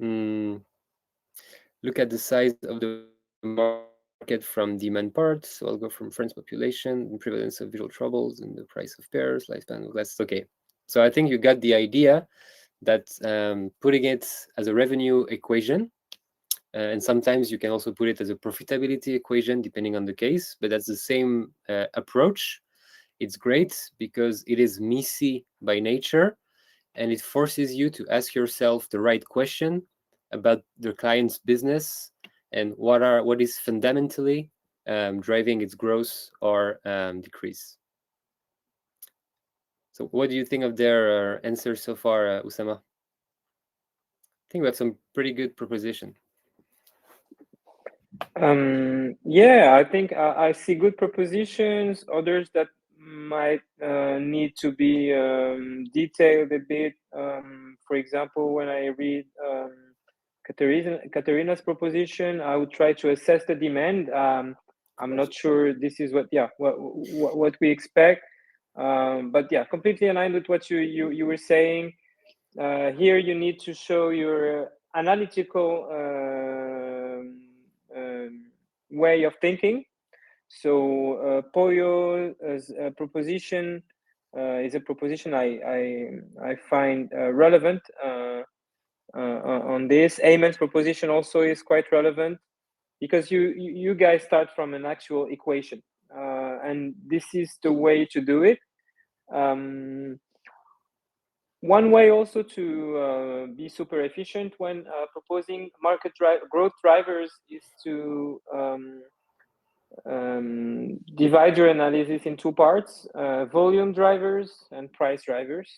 Look at the size of the market from demand parts. So I'll go from French population, and prevalence of visual troubles, and the price of pairs, lifespan of glasses. Okay, so I think you got the idea that putting it as a revenue equation, and sometimes you can also put it as a profitability equation depending on the case, but that's the same approach. It's great because it is Mises by nature, and it forces you to ask yourself the right question about the client's business and what is fundamentally driving its growth or decrease. So what do you think of their answers so far, Oussama? I think we have some pretty good proposition. Yeah, I think I see good propositions, others that might need to be detailed a bit. For example, when I read Katerina's proposition, I would try to assess the demand. I'm not sure this is what we expect, but yeah, completely aligned with what you were saying. Here you need to show your analytical way of thinking. So Pollo's proposition is a proposition I find relevant on this. Ayman's proposition also is quite relevant because you guys start from an actual equation, and this is the way to do it. One way also to be super efficient when proposing market growth drivers is to divide your analysis in two parts: volume drivers and price drivers.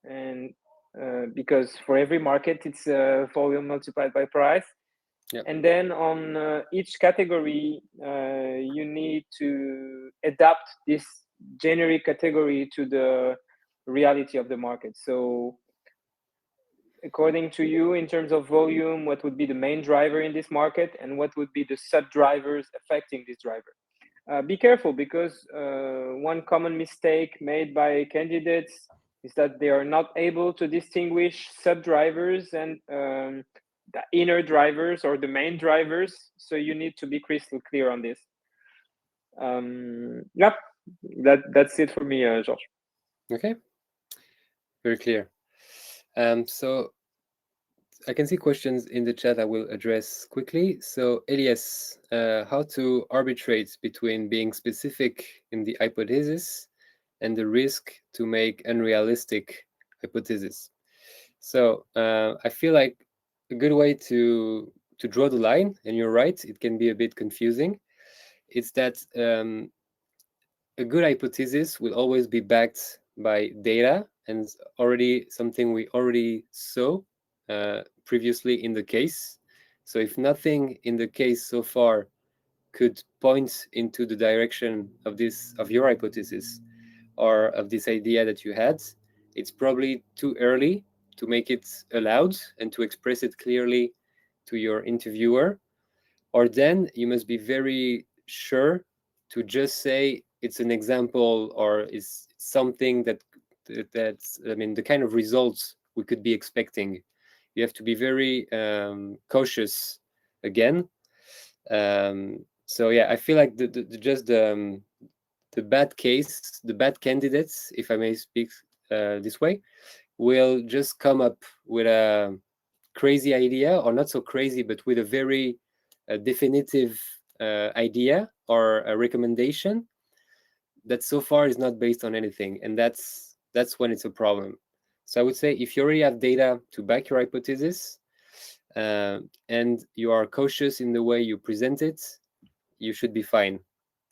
And because for every market, it's volume multiplied by price. Yep. And then on each category, you need to adapt this generic category to the reality of the market. So according to you, in terms of volume, what would be the main driver in this market and what would be the sub-drivers affecting this driver? Be careful, because one common mistake made by candidates is that they are not able to distinguish sub-drivers and the inner drivers or the main drivers. So you need to be crystal clear on this. Yep, that's it for me, Georges. Okay, very clear. So I can see questions in the chat I will address quickly. So Elias, how to arbitrate between being specific in the hypothesis and the risk to make unrealistic hypothesis. So I feel like a good way to draw the line, and you're right, it can be a bit confusing, it's that a good hypothesis will always be backed by data and already something we already saw previously in the case. So if nothing in the case so far could point into the direction of your hypothesis or of this idea that you had, it's probably too early to make it allowed and to express it clearly to your interviewer. Or then you must be very sure to just say it's an example or is something that's, I mean, the kind of results we could be expecting. You have to be very cautious again. So yeah, I feel like the bad case, the bad candidates, if I may speak this way, will just come up with a crazy idea, or not so crazy, but with a very definitive idea or a recommendation that so far is not based on anything, and that's when it's a problem. So I would say if you already have data to back your hypothesis and you are cautious in the way you present it, you should be fine.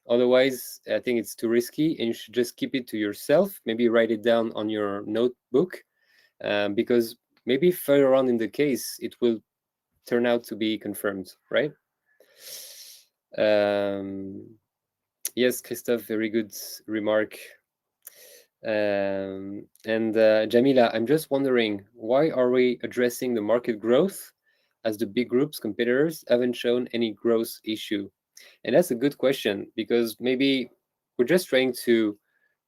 Otherwise, I think it's too risky, and you should just keep it to yourself. Maybe write it down on your notebook, because maybe further on in the case, it will turn out to be confirmed, right? Yes, Christophe, very good remark. And Jamila, I'm just wondering, why are we addressing the market growth as the big groups competitors haven't shown any growth issue? And that's a good question, because maybe we're just trying to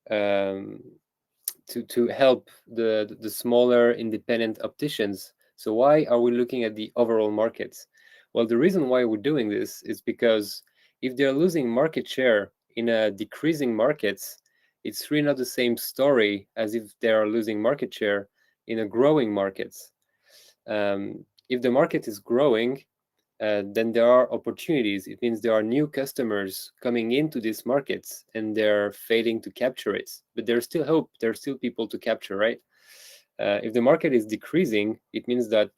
help the smaller independent opticians. So why are we looking at the overall markets? Well, the reason why we're doing this is because if they're losing market share in a decreasing market, it's really not the same story as if they are losing market share in a growing market. If the market is growing, then there are opportunities. It means there are new customers coming into these markets and they're failing to capture it. But there's still hope. There's still people to capture, right? If the market is decreasing, it means that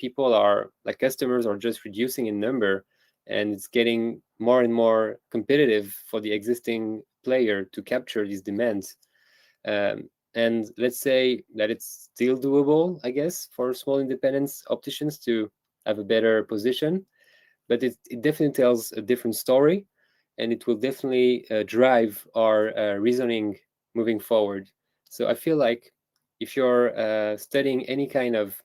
customers are just reducing in number, and it's getting more and more competitive for the existing player to capture these demands. And let's say that it's still doable, I guess, for small independent opticians to have a better position. But it definitely tells a different story, and it will definitely drive our reasoning moving forward. So I feel like if you're studying any kind of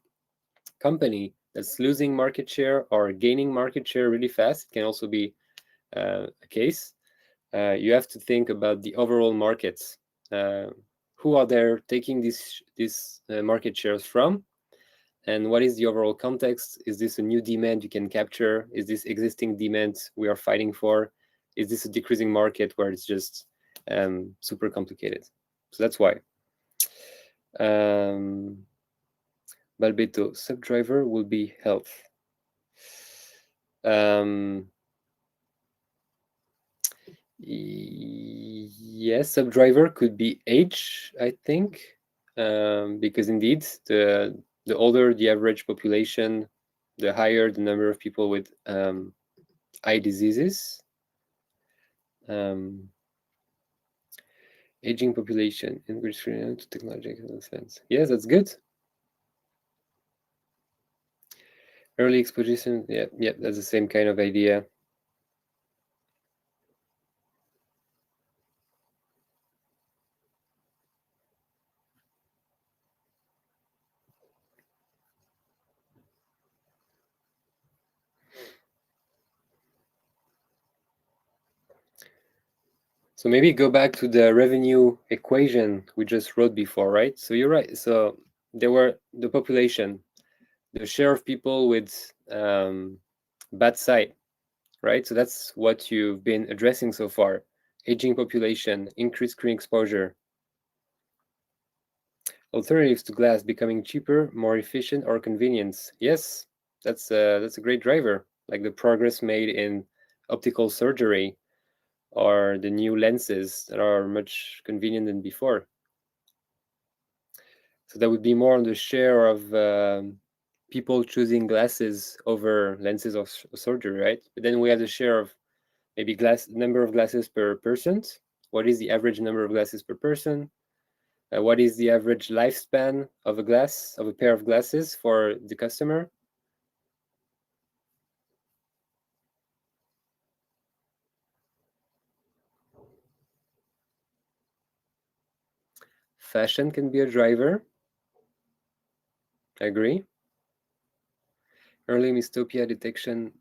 company that's losing market share or gaining market share really fast, it can also be a case. You have to think about the overall markets. Who are there taking these market shares from? And what is the overall context? Is this a new demand you can capture? Is this existing demand we are fighting for? Is this a decreasing market where it's just super complicated? So that's why. Balbeto, subdriver will be health. Yes, subdriver could be age, I think, because indeed the older the average population, the higher the number of people with eye diseases. Aging population, increased to technological advance. Yes, that's good. Early exposition, yeah, that's the same kind of idea. So maybe go back to the revenue equation we just wrote before, right? So you're right. So there were the population, the share of people with bad sight, right? So that's what you've been addressing so far. Aging population, increased screen exposure. Alternatives to glass becoming cheaper, more efficient, or convenience. Yes, that's a great driver, like the progress made in optical surgery or the new lenses that are much convenient than before. So that would be more on the share of people choosing glasses over lenses of surgery, right? But then we have the share of maybe number of glasses per person. What is the average number of glasses per person? What is the average lifespan of a pair of glasses for the customer? Fashion can be a driver. I agree. Early myopia detection,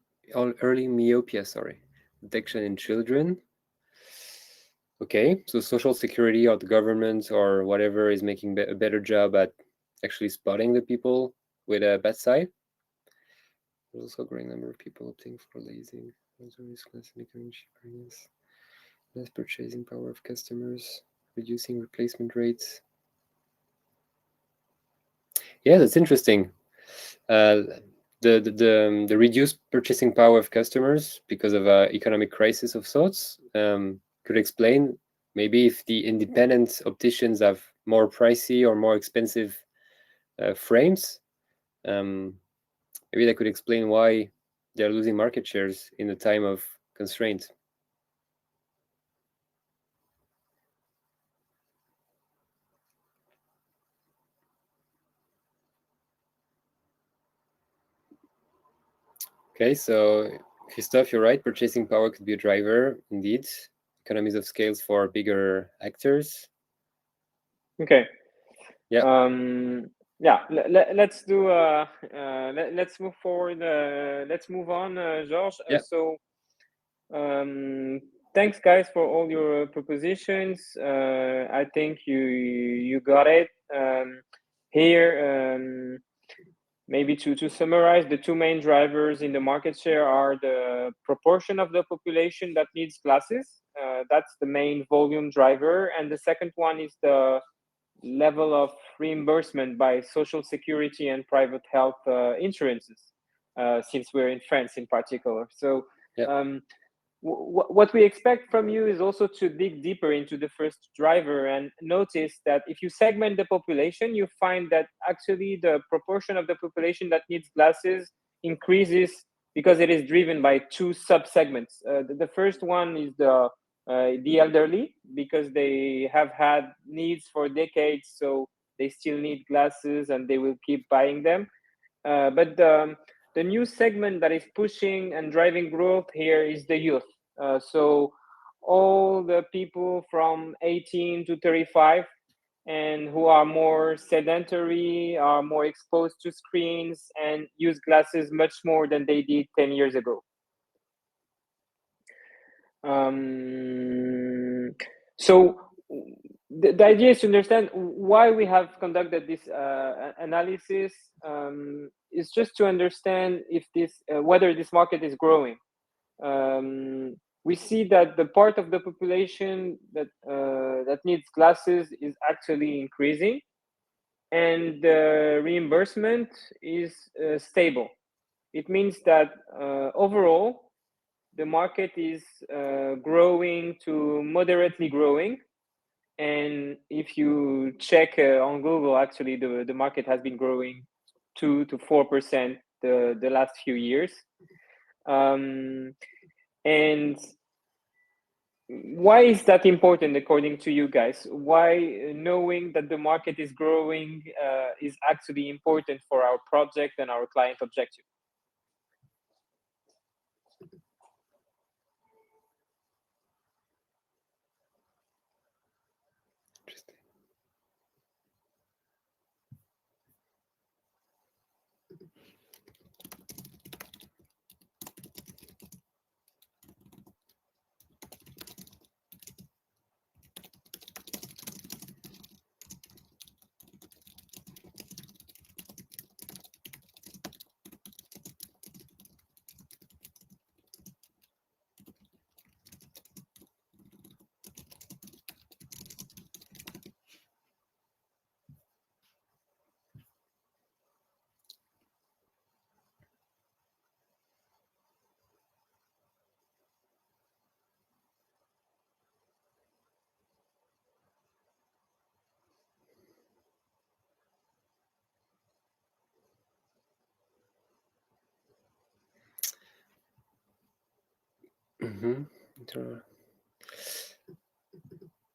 detection in children. Okay, so social security or the government or whatever is making a better job at actually spotting the people with a bad sight. There's also a growing number of people opting for leasing. Less purchasing power of customers, reducing replacement rates. Yeah, that's interesting. The reduced purchasing power of customers because of economic crisis of sorts could explain maybe if the independent opticians have more pricey or more expensive frames. Maybe that could explain why they're losing market shares in the time of constraint. Okay, so Christophe, you're right. Purchasing power could be a driver, indeed. Economies of scales for bigger actors. Okay. Yeah. Yeah. Let's do. Let's move forward. Let's move on, Georges. Yeah. So, thanks, guys, for all your propositions. I think you got it. Here, maybe to summarize, the two main drivers in the market share are the proportion of the population that needs glasses. That's the main volume driver, and the second one is the level of reimbursement by social security and private health insurances, since we're in France in particular. So what we expect from you is also to dig deeper into the first driver and notice that if you segment the population, you find that actually the proportion of the population that needs glasses increases because it is driven by two sub-segments. The first one is the elderly, because they have had needs for decades, so they still need glasses and they will keep buying them. But the new segment that is pushing and driving growth here is the youth. So all the people from 18 to 35 and who are more sedentary, are more exposed to screens, and use glasses much more than they did 10 years ago. So the idea is to understand why we have conducted this analysis. Is just to understand if whether this market is growing. We see that the part of the population that needs glasses is actually increasing, and the reimbursement is stable. It means that overall, the market is growing to moderately growing. And if you check on Google, actually, the market has been growing 2 to 4% the last few years. And why is that important according to you guys? Why knowing that the market is growing is actually important for our project and our client objective?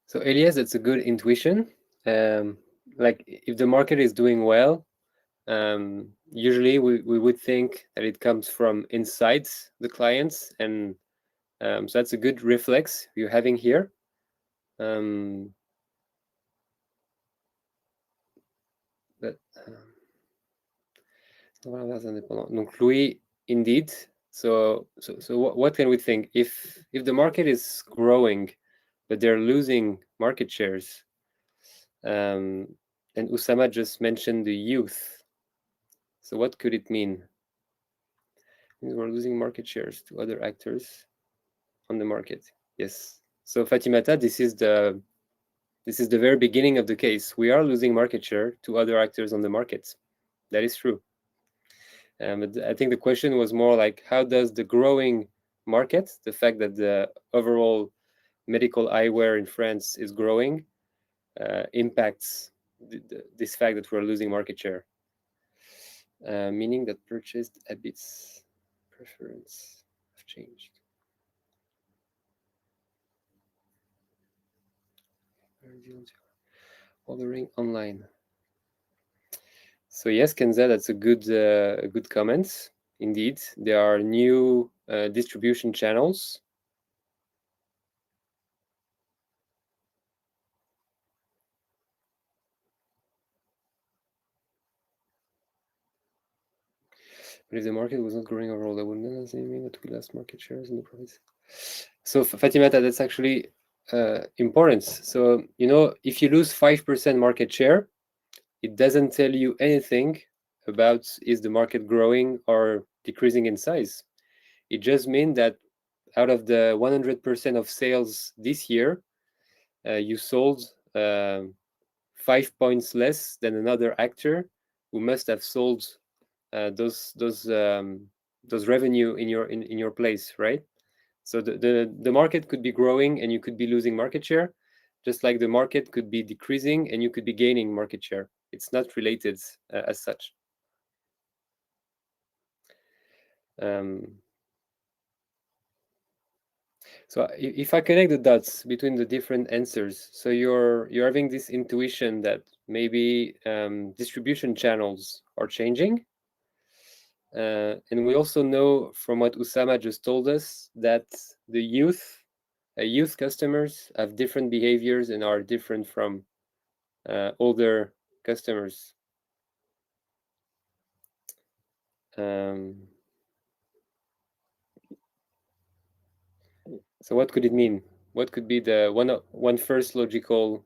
So Elias, that's a good intuition. Like if the market is doing well, usually we would think that it comes from inside the clients, and so that's a good reflex you're having here. Donc Louis, indeed. So what can we think? If the market is growing, but they're losing market shares, and Oussama just mentioned the youth. So what could it mean? We're losing market shares to other actors on the market. Yes. So Fatimata, this is the very beginning of the case. We are losing market share to other actors on the market. That is true. But I think the question was more like, how does the growing market, the fact that the overall medical eyewear in France is growing, impacts this fact that we're losing market share? Meaning that purchased habits, preference have changed. Ordering online. So yes, Kenza, that's a good comment. Indeed, there are new distribution channels. But if the market was not growing overall, that wouldn't necessarily mean that we lost market shares in the profits. So Fatimata, that's actually important. So if you lose 5% market share, it doesn't tell you anything about is the market growing or decreasing in size. It just means that out of the 100% of sales this year, you sold 5 points less than another actor who must have sold those revenue in your place, right? So the market could be growing and you could be losing market share, just like the market could be decreasing and you could be gaining market share. It's not related as such. So if I connect the dots between the different answers, so you're having this intuition that maybe distribution channels are changing. And we also know from what Oussama just told us that the youth youth customers have different behaviors and are different from older customers. So what could it mean? What could be the one first logical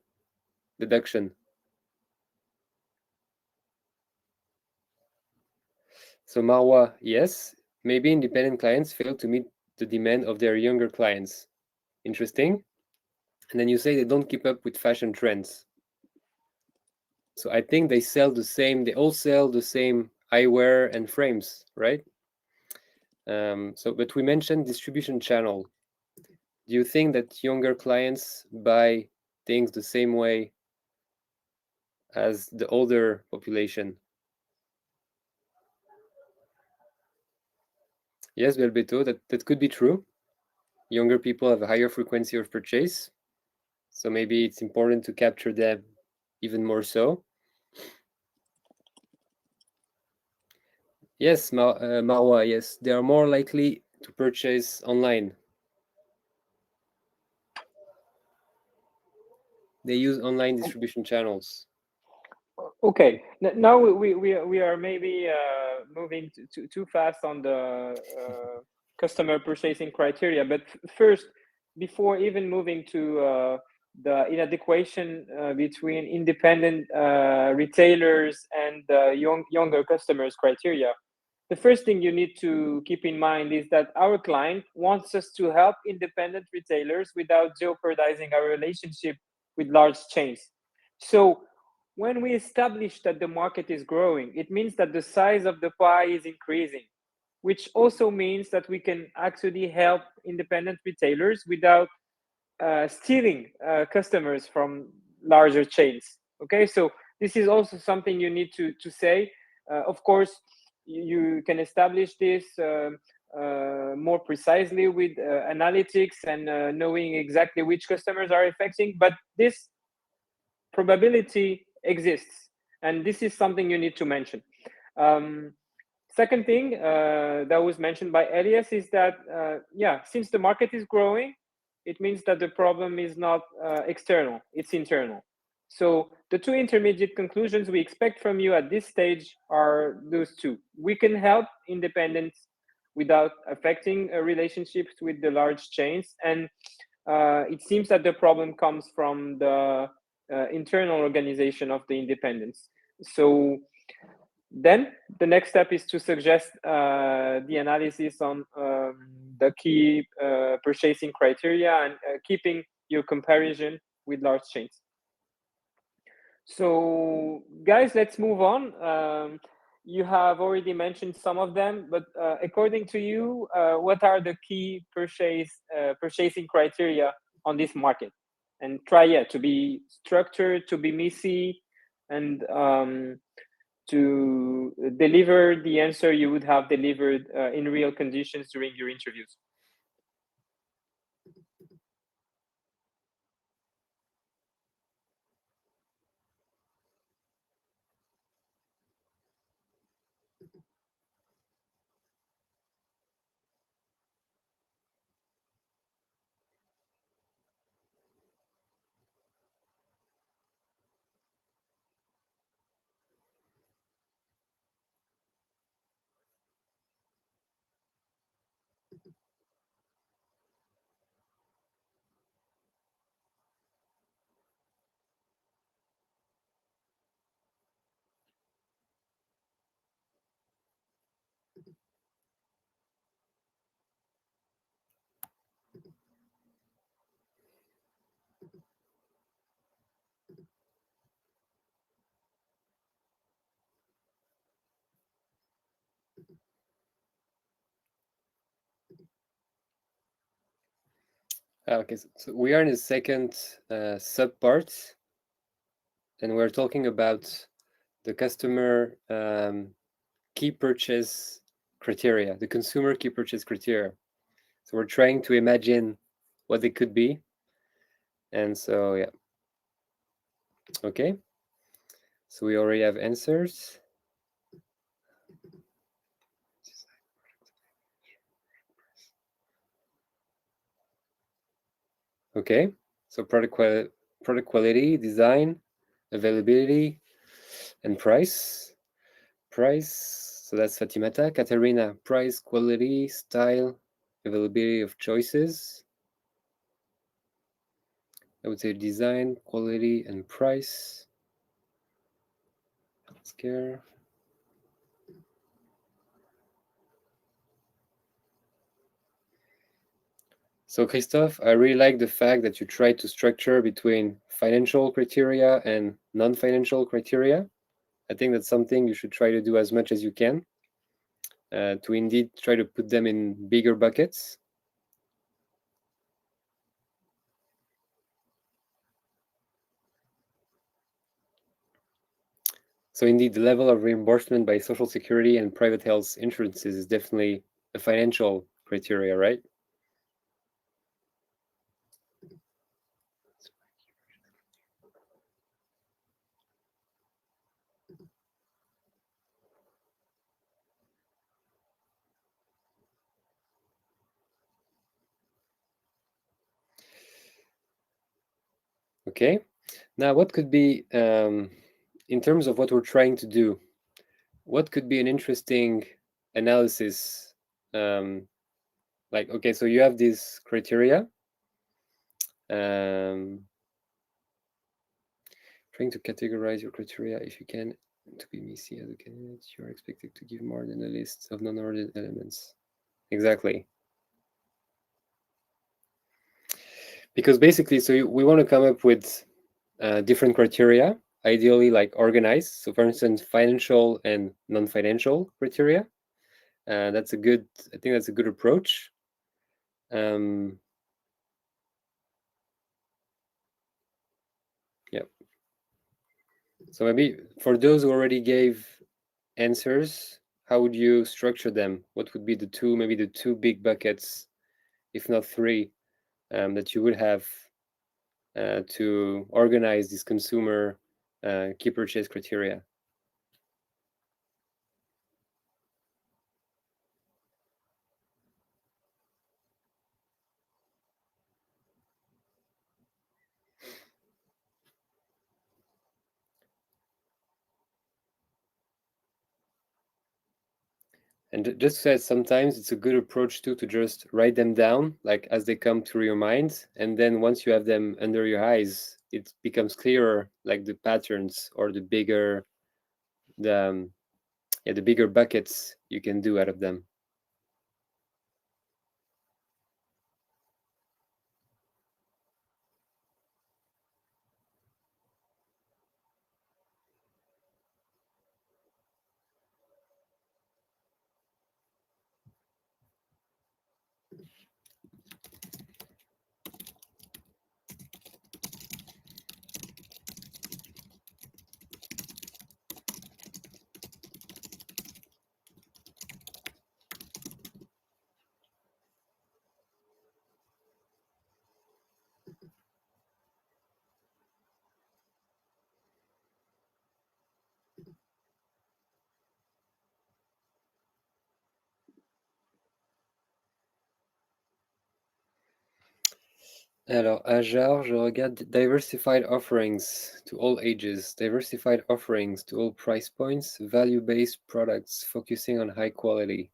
deduction? So Marwa, yes, maybe independent clients fail to meet the demand of their younger clients. Interesting. And then you say they don't keep up with fashion trends. So I think they all sell the same eyewear and frames, right? But we mentioned distribution channel. Do you think that younger clients buy things the same way as the older population? Yes, Belbeto, that could be true. Younger people have a higher frequency of purchase, so maybe it's important to capture them even more so. Yes, Marwa, yes, they are more likely to purchase online. They use online distribution channels. Okay, now we are maybe moving too fast on the customer purchasing criteria. But first, before even moving to the inadequation between independent retailers and younger customers criteria, the first thing you need to keep in mind is that our client wants us to help independent retailers without jeopardizing our relationship with large chains. So when we establish that the market is growing, it means that the size of the pie is increasing, which also means that we can actually help independent retailers without stealing customers from larger chains. Okay, so this is also something you need to say. Of course, you can establish this more precisely with analytics and knowing exactly which customers are affecting, but this probability exists, and this is something you need to mention. Second thing that was mentioned by Elias is that, since the market is growing, it means that the problem is not external, it's internal. So the two intermediate conclusions we expect from you at this stage are those two. We can help independents without affecting relationships with the large chains, and it seems that the problem comes from the internal organization of the independents. So then the next step is to suggest the analysis on the key purchasing criteria and keeping your comparison with large chains. So guys, let's move on. You have already mentioned some of them, but according to you, what are the key purchasing criteria on this market? And try to be structured, to be messy, and to deliver the answer you would have delivered in real conditions during your interviews. Okay, so we are in the second sub part, and we're talking about the customer key purchase criteria, the consumer key purchase criteria. So we're trying to imagine what they could be. And so, yeah. Okay. So we already have answers. Okay, so product quality, design, availability, and price. Price, so that's Fatimata. Katerina, price, quality, style, availability of choices. I would say design, quality, and price. Healthcare. So Christophe, I really like the fact that you try to structure between financial criteria and non-financial criteria. I think that's something you should try to do as much as you can, to indeed try to put them in bigger buckets. So indeed, the level of reimbursement by Social Security and private health insurances is definitely a financial criteria, right? Okay. Now, what could be, in terms of what we're trying to do, what could be an interesting analysis? Like, okay, so you have these criteria. Trying to categorize your criteria if you can to be missing as a candidate, you're expected to give more than a list of non-ordered elements. Exactly. Because basically, so we want to come up with different criteria, ideally like organized. So for instance, financial and non-financial criteria. That's a good, I think that's a good approach. Yeah. So maybe for those who already gave answers, how would you structure them? What would be the two, maybe the two big buckets, if not three, that you would have to organize this consumer key purchase criteria? And just said sometimes it's a good approach too to just write them down like as they come through your mind, and then once you have them under your eyes, it becomes clearer, like the patterns or the bigger the bigger buckets you can do out of them. Alors, Ajar, je regarde diversified offerings to all ages, diversified offerings to all price points, value-based products focusing on high quality.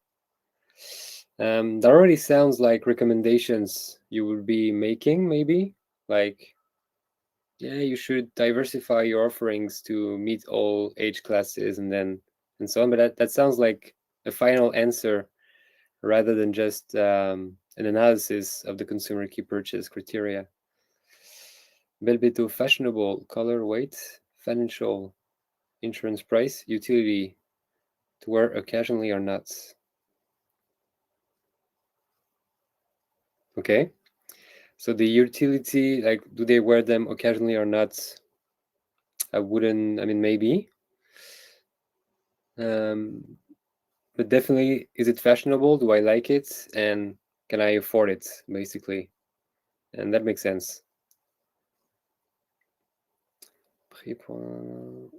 That already sounds like recommendations you would be making, maybe? Like, yeah, you should diversify your offerings to meet all age classes and so on. But that sounds like a final answer rather than just an analysis of the consumer key purchase criteria. Belbeto, fashionable, color, weight, financial, insurance price, utility, to wear occasionally or not. Okay. So the utility, like, do they wear them occasionally or not? I mean, maybe. But definitely, is it fashionable? Do I like it? And can I afford it, basically? And that makes sense. Prix pour...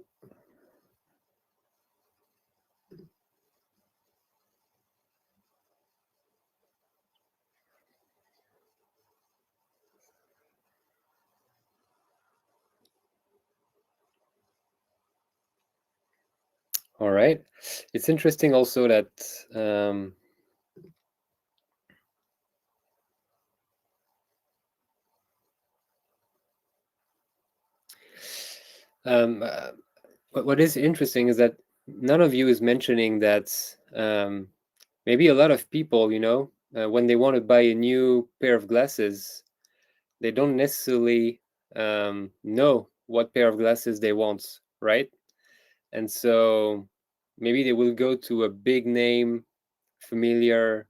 All right. It's interesting also that what is interesting is that none of you is mentioning that maybe a lot of people, when they want to buy a new pair of glasses, they don't necessarily know what pair of glasses they want, right? And so maybe they will go to a big name, familiar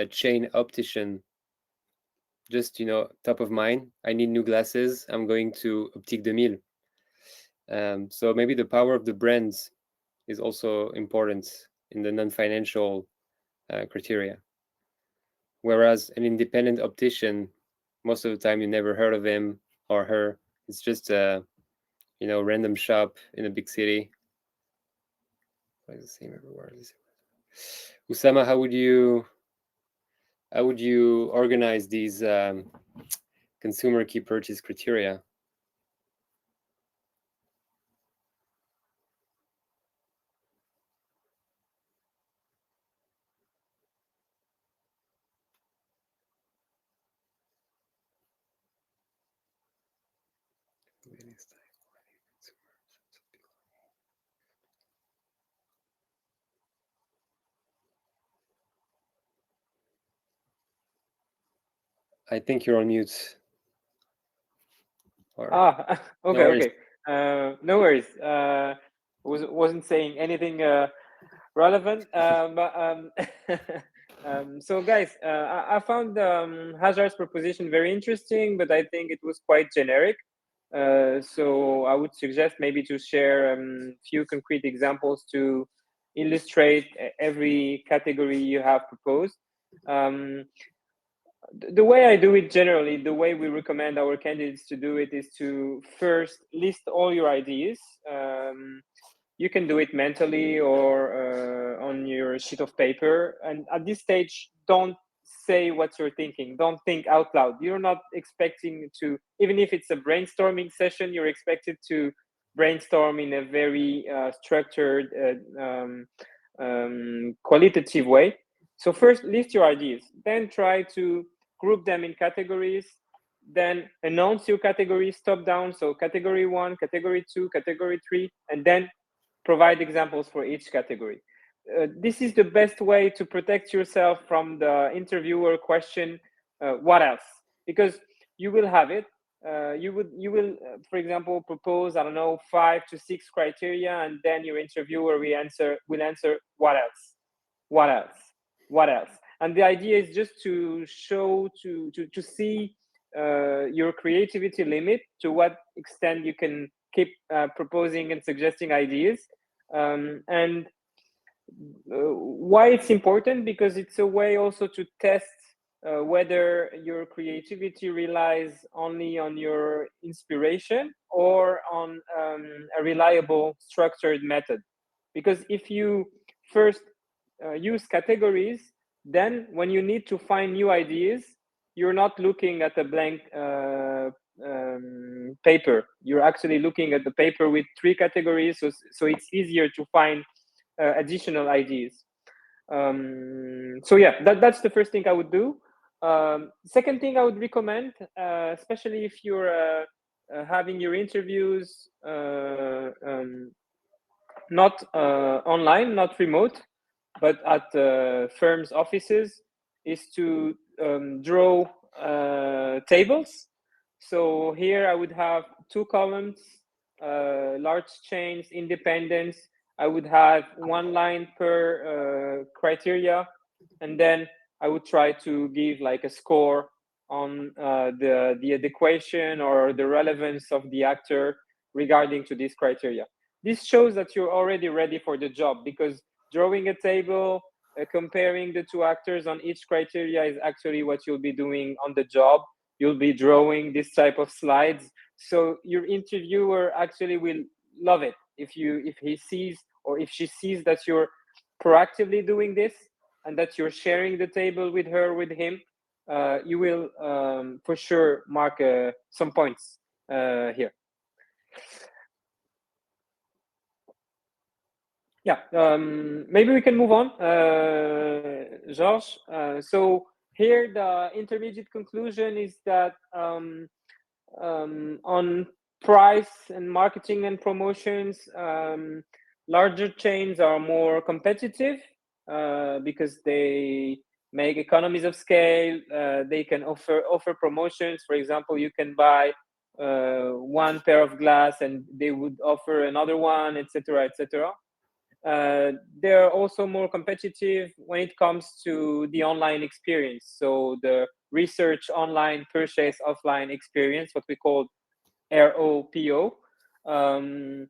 chain optician, just, top of mind. I need new glasses. I'm going to Optique 2000. So maybe the power of the brands is also important in the non-financial criteria. Whereas an independent optician, most of the time you never heard of him or her. It's just a random shop in a big city. It's the same everywhere. Oussama, how would you organize these consumer key purchase criteria? I think you're on mute. Okay, no worries. okay. No worries. Wasn't saying anything relevant. So guys, I found Hajar's proposition very interesting, but I think it was quite generic. So I would suggest maybe to share a few concrete examples to illustrate every category you have proposed. The way I do it generally, the way we recommend our candidates to do it is to first list all your ideas. You can do it mentally or on your sheet of paper. And at this stage, don't say what you're thinking. Don't think out loud. You're not expecting to, even if it's a brainstorming session, you're expected to brainstorm in a very structured, qualitative way. So first list your ideas, then try to group them in categories, then announce your categories top down. So category 1, category 2, category 3, and then provide examples for each category. This is the best way to protect yourself from the interviewer question, what else? Because you will have it. You will, for example, propose, I don't know, 5 to 6 criteria, and then your interviewer will answer, what else? What else? What else? And the idea is just to show, to see your creativity limit, to what extent you can keep proposing and suggesting ideas. And why it's important, because it's a way also to test whether your creativity relies only on your inspiration or on a reliable structured method. Because if you first use categories, then when you need to find new ideas, you're not looking at a blank paper. You're actually looking at the paper with 3 categories, so it's easier to find additional ideas. So yeah, that's the first thing I would do. Second thing I would recommend, especially if you're having your interviews not online, not remote, but at firms' offices, is to draw tables. So here I would have 2 columns, large chains, independence. I would have 1 line per criteria, and then I would try to give like a score on the adequation or the relevance of the actor regarding to this criteria. This shows that you're already ready for the job, because drawing a table, comparing the 2 actors on each criteria is actually what you'll be doing on the job. You'll be drawing this type of slides. So your interviewer actually will love it if he sees, or if she sees, that you're proactively doing this and that you're sharing the table with her, with him. You will for sure mark some points here. Yeah, maybe we can move on, Georges. So here the intermediate conclusion is that on price and marketing and promotions, larger chains are more competitive because they make economies of scale. They can offer promotions. For example, you can buy one pair of glass and they would offer another one, etc., etc. They're also more competitive when it comes to the online experience. So the research online, purchase offline experience, what we call ROPO. And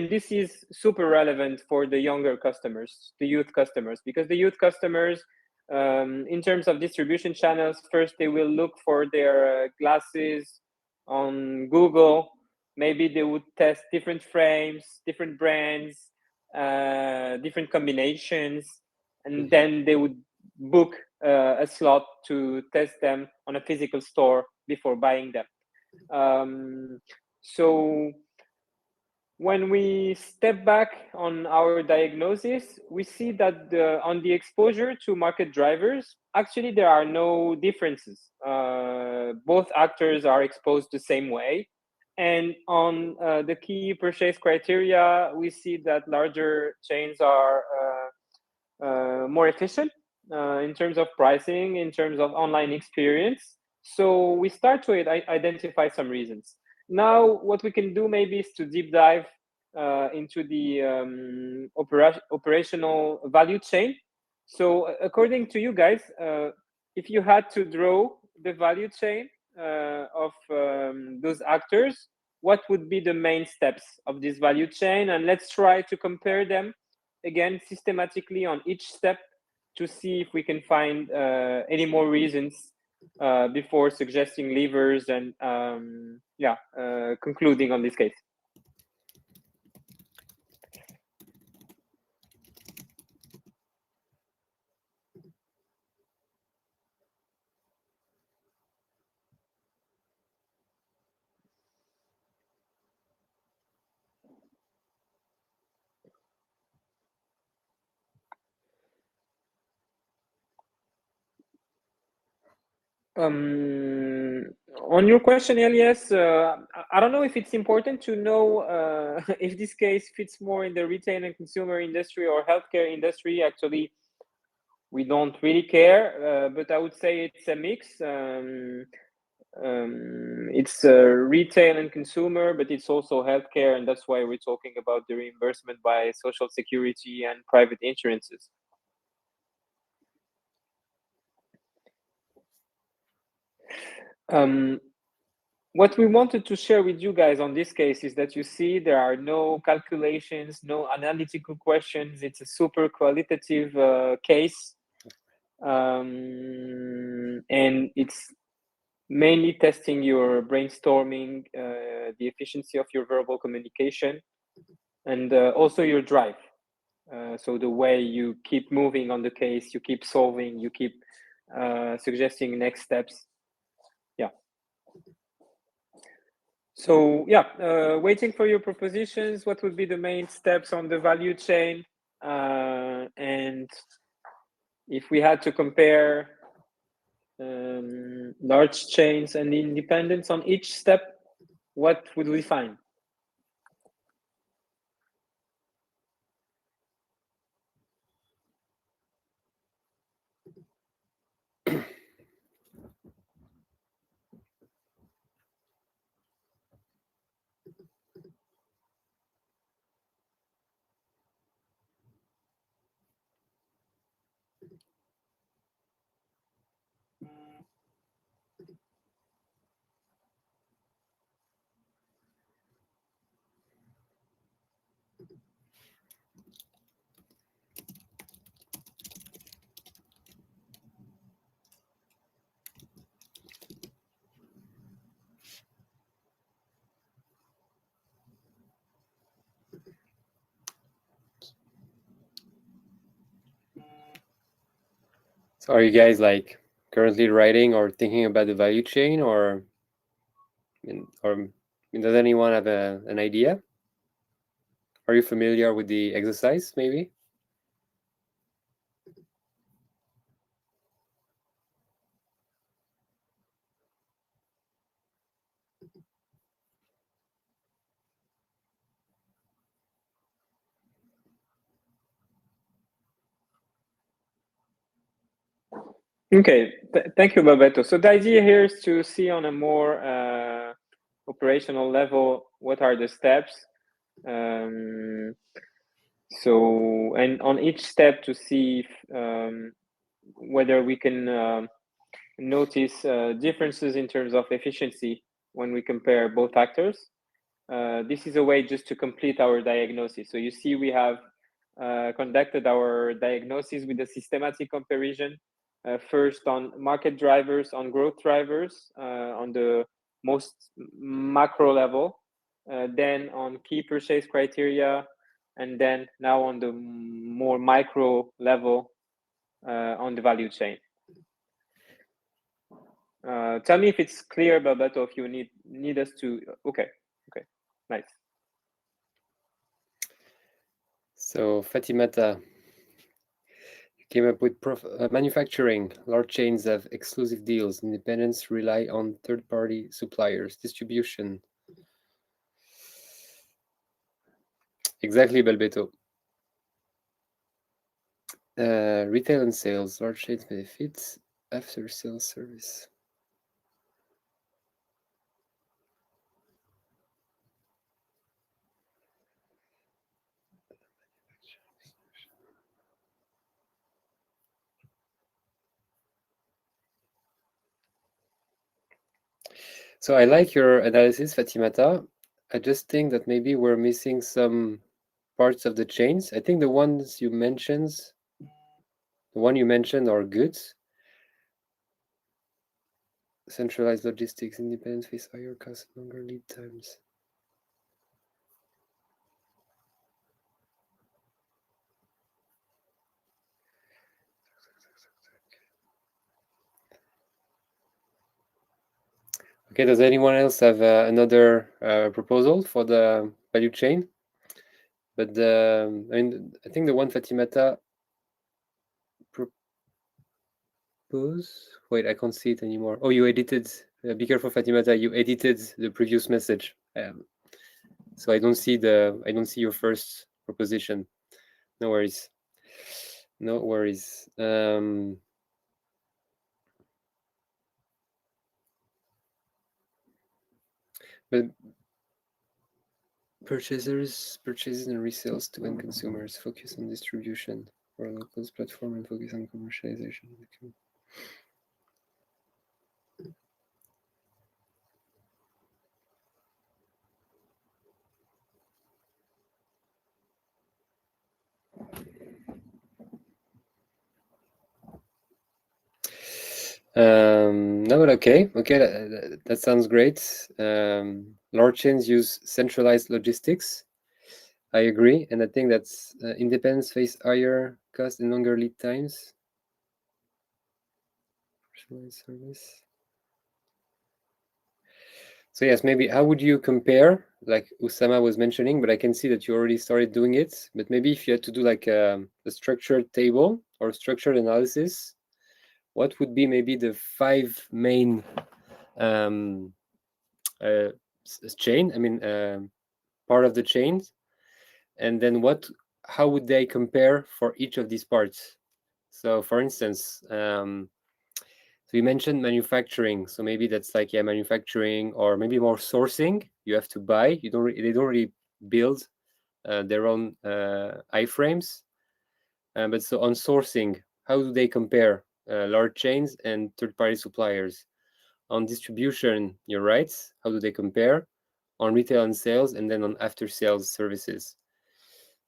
this is super relevant for the younger customers, the youth customers, because the youth customers, in terms of distribution channels, first they will look for their glasses on Google. Maybe they would test different frames, different brands, different combinations, and then they would book a slot to test them on a physical store before buying them. So when we step back on our diagnosis, we see that on the exposure to market drivers, actually there are no differences. Both actors are exposed the same way. And on the key purchase criteria, we see that larger chains are more efficient in terms of pricing, in terms of online experience. So we start to identify some reasons. Now, what we can do maybe is to deep dive into the operational value chain. So according to you guys, if you had to draw the value chain of those actors, what would be the main steps of this value chain? And let's try to compare them again systematically on each step to see if we can find any more reasons before suggesting levers and concluding on this case. On your question, Elias, I don't know if it's important to know if this case fits more in the retail and consumer industry or healthcare industry. Actually, we don't really care, but I would say it's a mix. It's retail and consumer, but it's also healthcare, and that's why we're talking about the reimbursement by Social Security and private insurances. What we wanted to share with you guys on this case is that you see there are no calculations, no analytical questions. It's a super qualitative case. And it's mainly testing your brainstorming, the efficiency of your verbal communication, and also your drive. So the way you keep moving on the case, you keep solving, you keep suggesting next steps. So waiting for your propositions. What would be the main steps on the value chain? And if we had to compare large chains and independents on each step, what would we find? So are you guys like currently writing or thinking about the value chain, or does anyone have an idea? Are you familiar with the exercise, maybe? Okay, thank you, Babeto. So the idea here is to see on a more operational level what are the steps. So, and on each step to see if, whether we can notice differences in terms of efficiency when we compare both actors. This is a way just to complete our diagnosis. So you see we have conducted our diagnosis with a systematic comparison, first on market drivers, on growth drivers, on the most macro level, then on key purchase criteria, and then now on the more micro level on the value chain. Tell me if it's clear, Babato, if you need us to. Okay, nice. So Fatimata, you came up with manufacturing. Large chains have exclusive deals. Independents rely on third-party suppliers. Distribution. Exactly, Belbeto. Retail and sales. Large chains benefits after sales service. So I like your analysis, Fatimata. I just think that maybe we're missing some parts of the chains. I think the one you mentioned are good. Centralized logistics, independent face higher costs, longer lead times. Okay, does anyone else have another proposal for the value chain? But I mean, I think the one Fatimata propose. Wait, I can't see it anymore. Oh, you edited. Be careful, Fatimata. You edited the previous message, so I don't see your first proposition. No worries. No worries. But purchases and resales to end consumers. Focus on distribution for a local platform and focus on commercialization. No, but okay, that sounds great. Large chains use centralized logistics. I agree, and I think that's independents face higher cost and longer lead times. Personalized service. So yes, maybe how would you compare, like Oussama was mentioning, but I can see that you already started doing it. But maybe if you had to do like a structured table or structured analysis, what would be maybe the 5 main chain? I mean, part of the chains, and then how would they compare for each of these parts? So, for instance, so you mentioned manufacturing, so maybe that's like manufacturing, or maybe more sourcing. You have to buy. They don't really build their own iframes. But so on sourcing, how do they compare large chains and third-party suppliers? On distribution, you're right. How do they compare? On retail and sales, and then on after-sales services.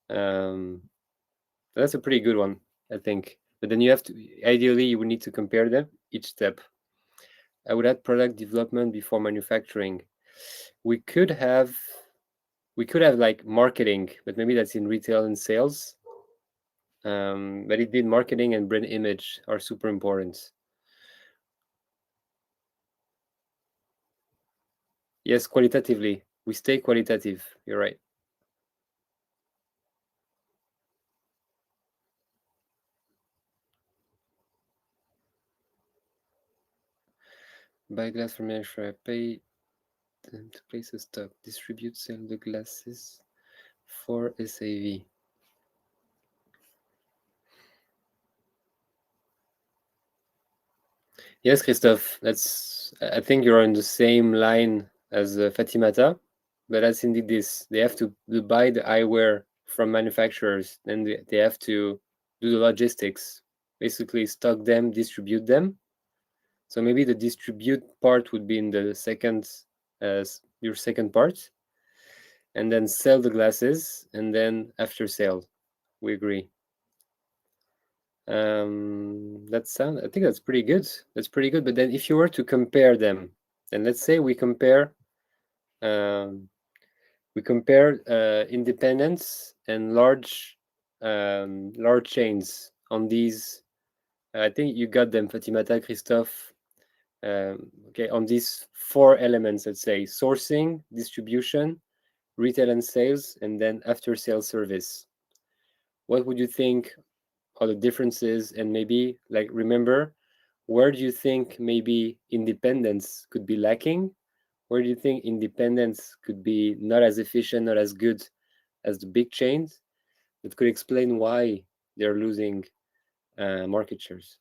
That's a pretty good one, I think. But then ideally, you would need to compare them each step. I would add product development before manufacturing. We could have like marketing, but maybe that's in retail and sales. But indeed, marketing and brand image are super important. Yes, qualitatively. We stay qualitative. You're right. Buy glass from manufacturer, pay them to place a stock, distribute, sell the glasses for SAV. Yes, Christophe, I think you're on the same line as Fatimata, but that's indeed this. They have to buy the eyewear from manufacturers, and they have to do the logistics, basically stock them, distribute them. So maybe the distribute part would be in the second, your second part, and then sell the glasses, and then after sale, we agree. I think that's pretty good. That's pretty good. But then if you were to compare them, then let's say we compare independents and large chains on these. I think you got them, Fatimata, Christophe. Okay, on these 4 elements, let's say sourcing, distribution, retail and sales, and then after sales service. What would you think are the differences? And maybe like remember, where do you think maybe independence could be lacking? Where do you think independence could be not as efficient, not as good as the big chains? That could explain why they're losing market shares.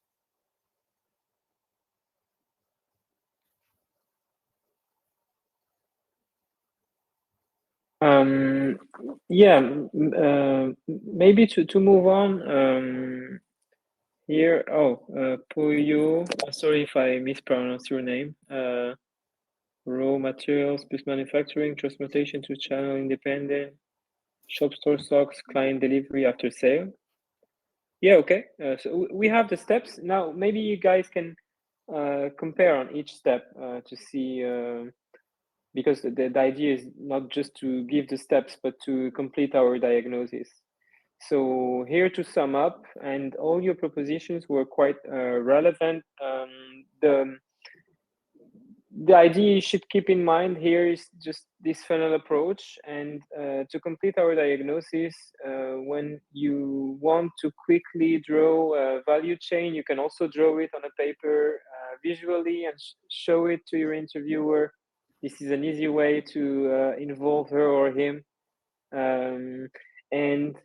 Yeah, maybe to move on here. Puyo, sorry if I mispronounced your name. Raw materials, plus manufacturing, transportation to channel independent, shop store stocks, client delivery after sale. Yeah, okay. So we have the steps. Now, maybe you guys can compare on each step to see, because the idea is not just to give the steps, but to complete our diagnosis. So here to sum up, and all your propositions were quite relevant. The idea you should keep in mind here is just this funnel approach, and to complete our diagnosis, when you want to quickly draw a value chain, you can also draw it on a paper visually and show it to your interviewer. This is an easy way to involve her or him. And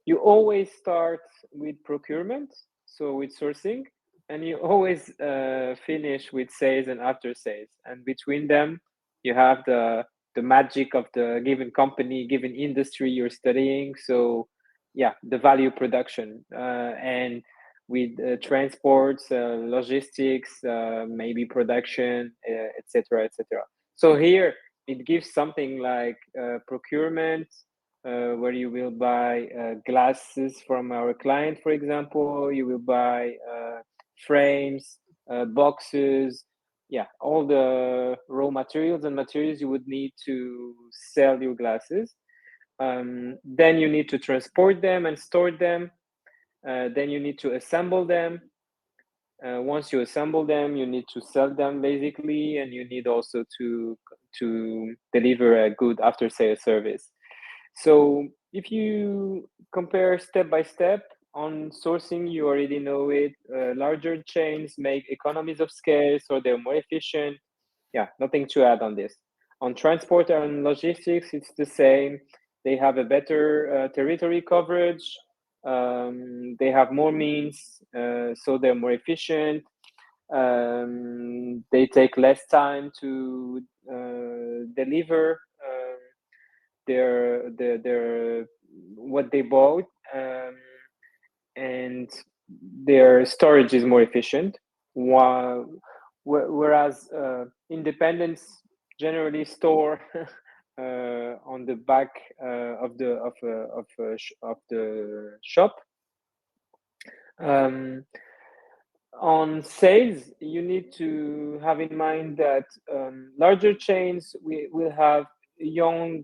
you always start with procurement, so with sourcing, and you always finish with sales and after sales. And between them, you have the magic of the given company, given industry you're studying. So, yeah, the value production and with transports, logistics, maybe production, etc., etc. So here it gives something like procurement, where you will buy glasses from our client, for example. You will buy frames, boxes, yeah, all the raw materials and materials you would need to sell your glasses. Then you need to transport them and store them. Then you need to assemble them. Once you assemble them, you need to sell them basically, and you need also to deliver a good after sale service. So if you compare step by step on sourcing, you already know it. Larger chains make economies of scale, so they're more efficient. Yeah, nothing to add on this. On transport and logistics, it's the same. They have a better territory coverage. They have more means, so they're more efficient. They take less time to deliver their what they bought, and their storage is more efficient. Whereas independents generally store on the back of the shop. On sales, you need to have in mind that larger chains will have young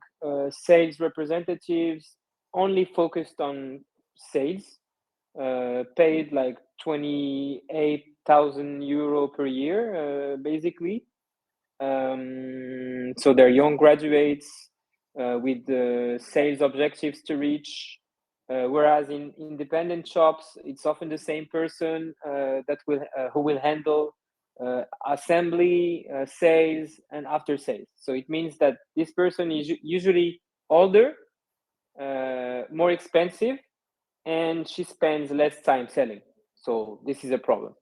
sales representatives only focused on sales, paid like 28,000 euro per year, basically. So they're young graduates with sales objectives to reach. Whereas in independent shops, it's often the same person that will who will handle assembly, sales, and after sales. So it means that this person is usually older, more expensive, and she spends less time selling. So this is a problem.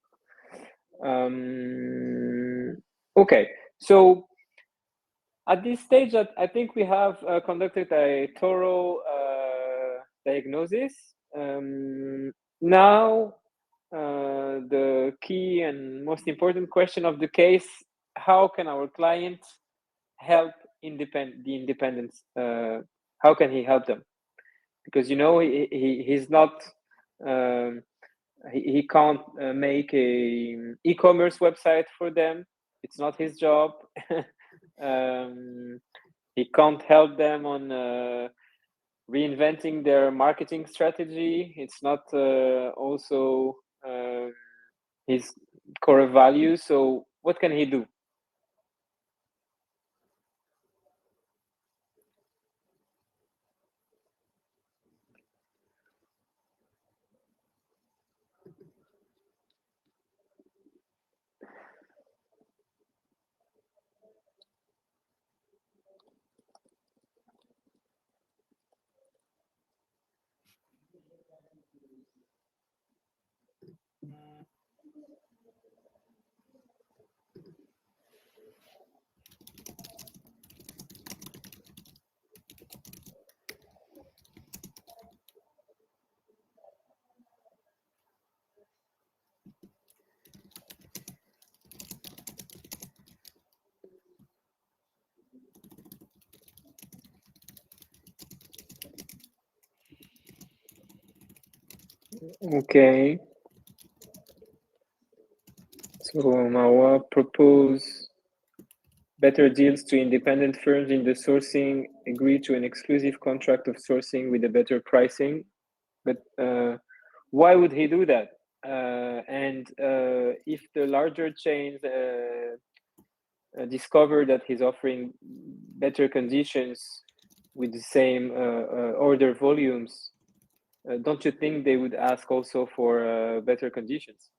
Okay, so at this stage, I think we have conducted a thorough diagnosis. Now, the key and most important question of the case: how can our client help the independents? How can he help them? Because he's not. He can't make a e-commerce website for them. It's not his job. He can't help them on reinventing their marketing strategy. It's not also his core value. So what can he do? Okay. So Mawa propose better deals to independent firms in the sourcing, agree to an exclusive contract of sourcing with a better pricing. But why would he do that? And if the larger chains discover that he's offering better conditions with the same order volumes, don't you think they would ask also for better conditions?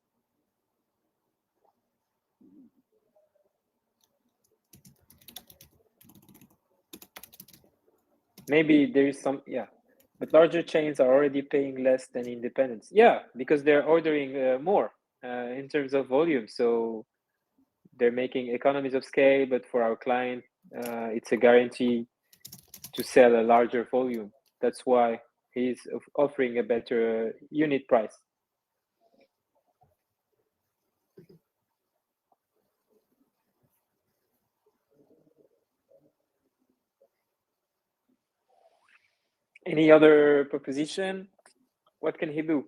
Maybe there is some, yeah, but larger chains are already paying less than independents. Yeah, because they're ordering more in terms of volume. So they're making economies of scale, but for our client, it's a guarantee to sell a larger volume. That's why he's offering a better unit price. Any other proposition? What can he do?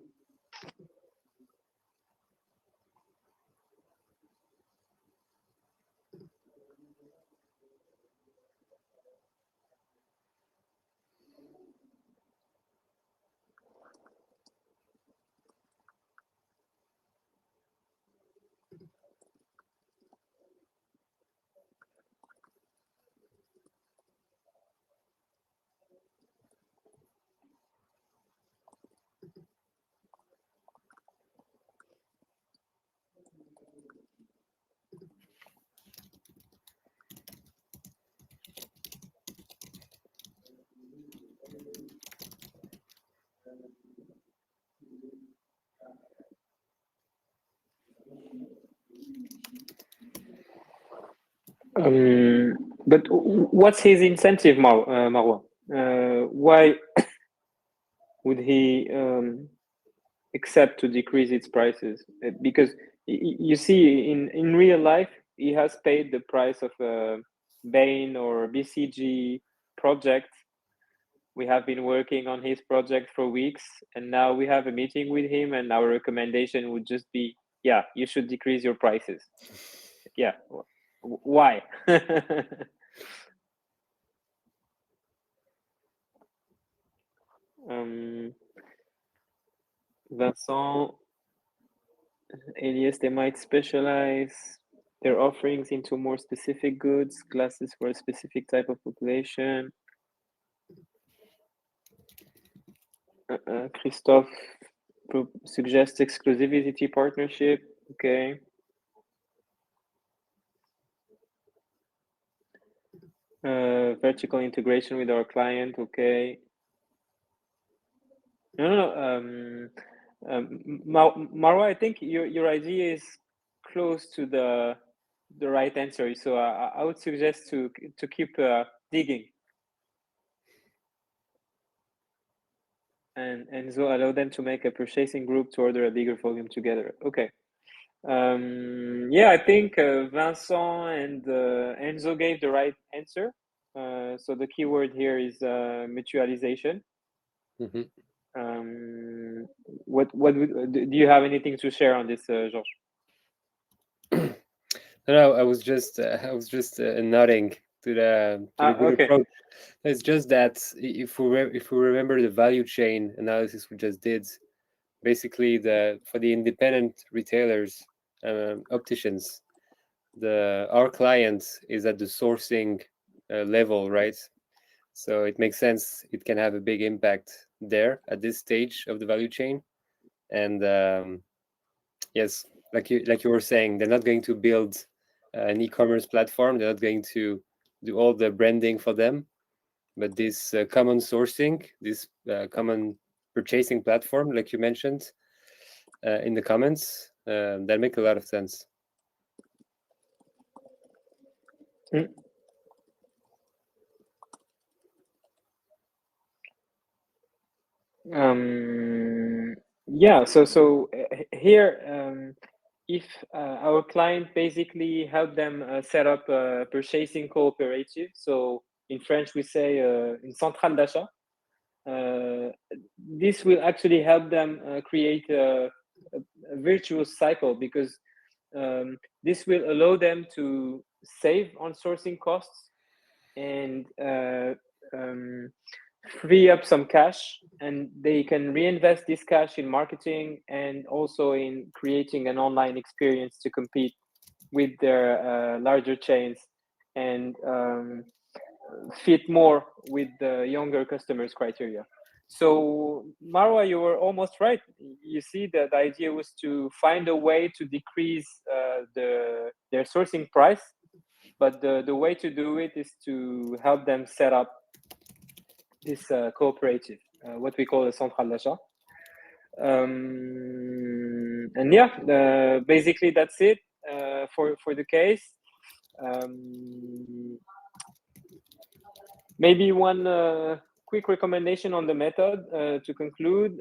But what's his incentive, Marwa? Why would he accept to decrease its prices? Because you see, in real life, he has paid the price of a Bain or BCG project. We have been working on his project for weeks, and now we have a meeting with him, and our recommendation would just be, yeah, you should decrease your prices. Yeah, why? Vincent, Elias, they might specialize their offerings into more specific goods, glasses for a specific type of population. Christophe suggests exclusivity partnership. Okay. Vertical integration with our client. Okay. No. Marwa, I think your idea is close to the right answer. So I would suggest to keep digging, and so allow them to make a purchasing group to order a bigger volume together. Okay. Yeah, I think Vincent and Enzo gave the right answer. So the keyword here is mutualization. Mm-hmm. Do you have anything to share on this, Georges? No, I was just nodding to the good Okay. approach. It's just that if we remember the value chain analysis we just did, basically for the independent retailers, opticians, our client is at the sourcing level, right? So it makes sense. It can have a big impact there at this stage of the value chain, and yes, like you were saying, they're not going to build an e-commerce platform. They're not going to do all the branding for them, but this common sourcing, this common purchasing platform, like you mentioned in the comments, that make a lot of sense. Yeah. So here, if our client basically help them set up a purchasing cooperative, so in French we say une centrale d'achat. This will actually help them create a virtuous cycle, because this will allow them to save on sourcing costs and free up some cash, and they can reinvest this cash in marketing and also in creating an online experience to compete with their larger chains and fit more with the younger customers' criteria. So Marwa, you were almost right. You see that the idea was to find a way to decrease their sourcing price, but the way to do it is to help them set up this cooperative, what we call a centrale d'achat. And yeah, basically that's it for the case. Maybe one quick recommendation on the method to conclude.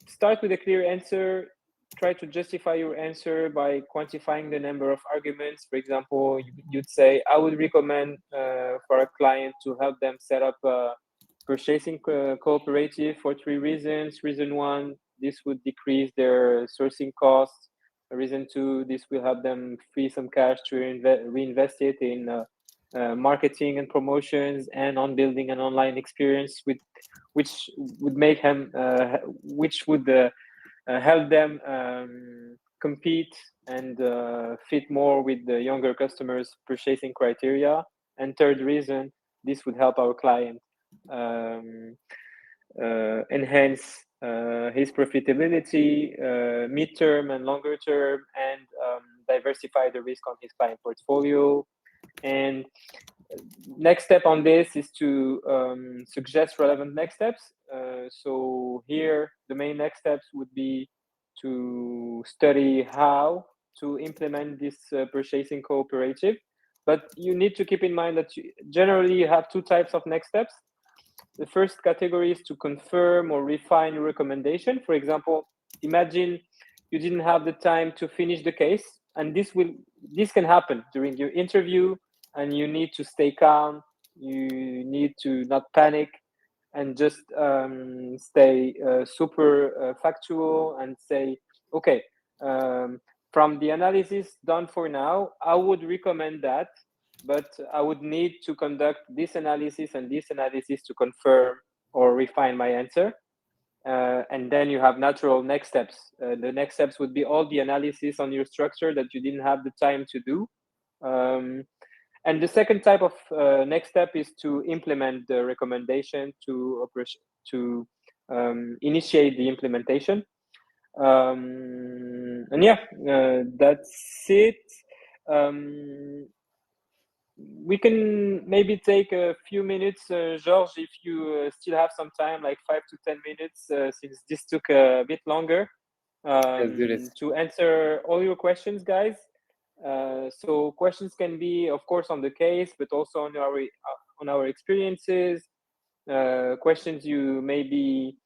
Start with a clear answer. Try to justify your answer by quantifying the number of arguments. For example, you'd say, I would recommend for a client to help them set up a purchasing cooperative for 3 reasons. Reason 1, this would decrease their sourcing costs. Reason 2, this will help them free some cash to reinvest it in marketing and promotions and on building an online experience which would make them help them compete and fit more with the younger customers' purchasing criteria. And third reason, this would help our client enhance his profitability midterm and longer term, and diversify the risk on his client portfolio. And next step on this is to suggest relevant next steps. So here, the main next steps would be to study how to implement this purchasing cooperative. But you need to keep in mind that generally you have 2 types of next steps. The first category is to confirm or refine your recommendation. For example, imagine you didn't have the time to finish the case, and this can happen during your interview, and you need to stay calm. You need to not panic and just stay super factual and say, okay, from the analysis done for now, I would recommend that, but I would need to conduct this analysis and this analysis to confirm or refine my answer. And then you have natural next steps. The next steps would be all the analysis on your structure that you didn't have the time to do. And the second type of next step is to implement the recommendation, to initiate the implementation. And yeah, that's it. we can maybe take a few minutes, Georges, if you still have some time, like 5 to 10 minutes, since this took a bit longer, Let's do this. to answer all your questions, guys. So questions can be, of course, on the case, but also on our experiences. Questions you maybe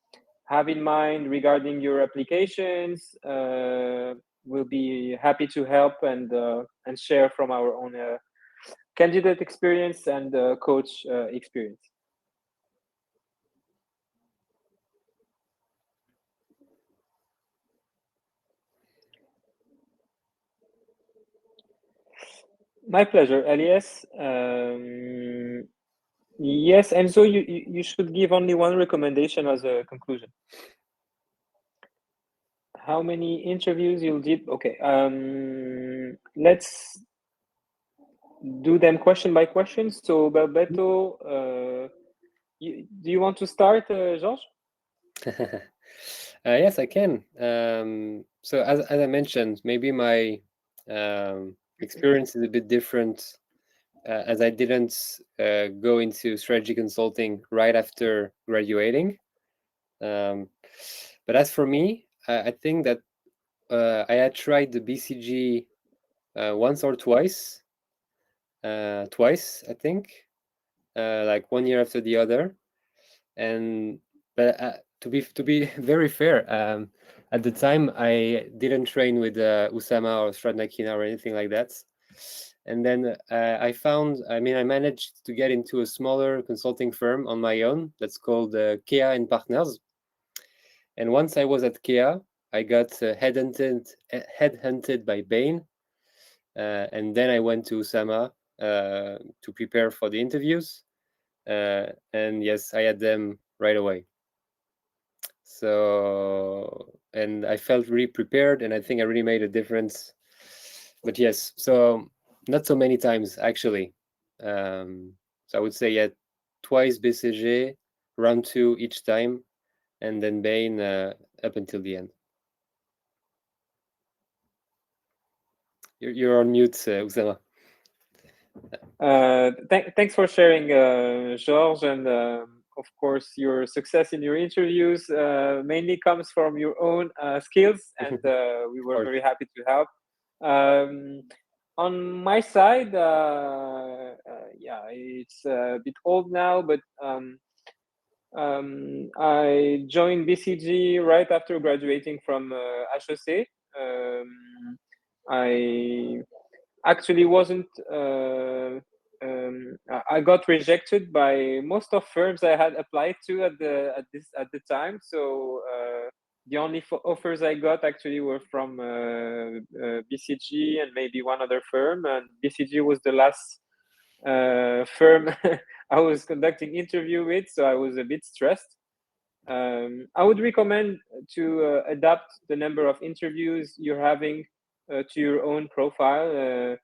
have in mind regarding your applications. We'll be happy to help and share from our own candidate experience and coach experience. My pleasure, Elias. Yes, and so you should give only one recommendation as a conclusion. How many interviews you did? Okay, let's do them question by question. So, Beto, do you want to start, Georges? Yes, I can. So as I mentioned, maybe my experience is a bit different, as I didn't go into strategy consulting right after graduating. But as for me, I think that I had tried the BCG once or twice, I think, like 1 year after the other. And but to be very fair, at the time I didn't train with Oussama or StratMachina or anything like that. And then I managed to get into a smaller consulting firm on my own that's called Kea and Partners. And once I was at Kea, I got headhunted by Bain, and then I went to Oussama to prepare for the interviews. And yes, I had them right away. So, and I felt really prepared, and I think I really made a difference. But yes, so not so many times actually. So I would say, yeah, twice BCG, round 2 each time, and then Bain up until the end. You're on mute, Oussama. Thanks for sharing, Georges, and of course, your success in your interviews mainly comes from your own skills, and we were very happy to help. On my side, yeah, it's a bit old now, but I joined BCG right after graduating from HEC. I actually wasn't. I got rejected by most of firms I had applied to at the time. So the only offers I got actually were from BCG and maybe one other firm, and BCG was the last firm I was conducting interview with, so I was a bit stressed. I would recommend to adapt the number of interviews you're having to your own profile.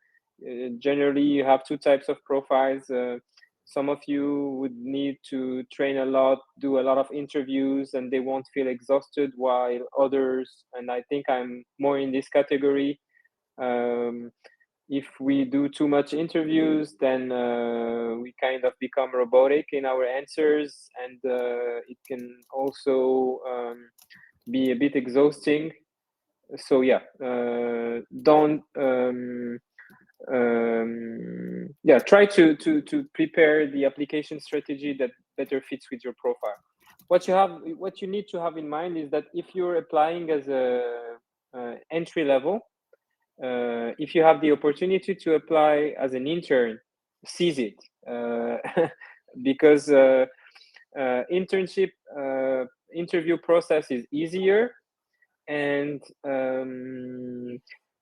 Generally, you have two types of profiles. Some of you would need to train a lot, do a lot of interviews, and they won't feel exhausted, while others, and I think I'm more in this category, if we do too much interviews, then we kind of become robotic in our answers, and it can also be a bit exhausting. So yeah, don't try to prepare the application strategy that better fits with your profile. What you need to have in mind is that if you're applying as a entry level, if you have the opportunity to apply as an intern, seize it, because internship interview process is easier, and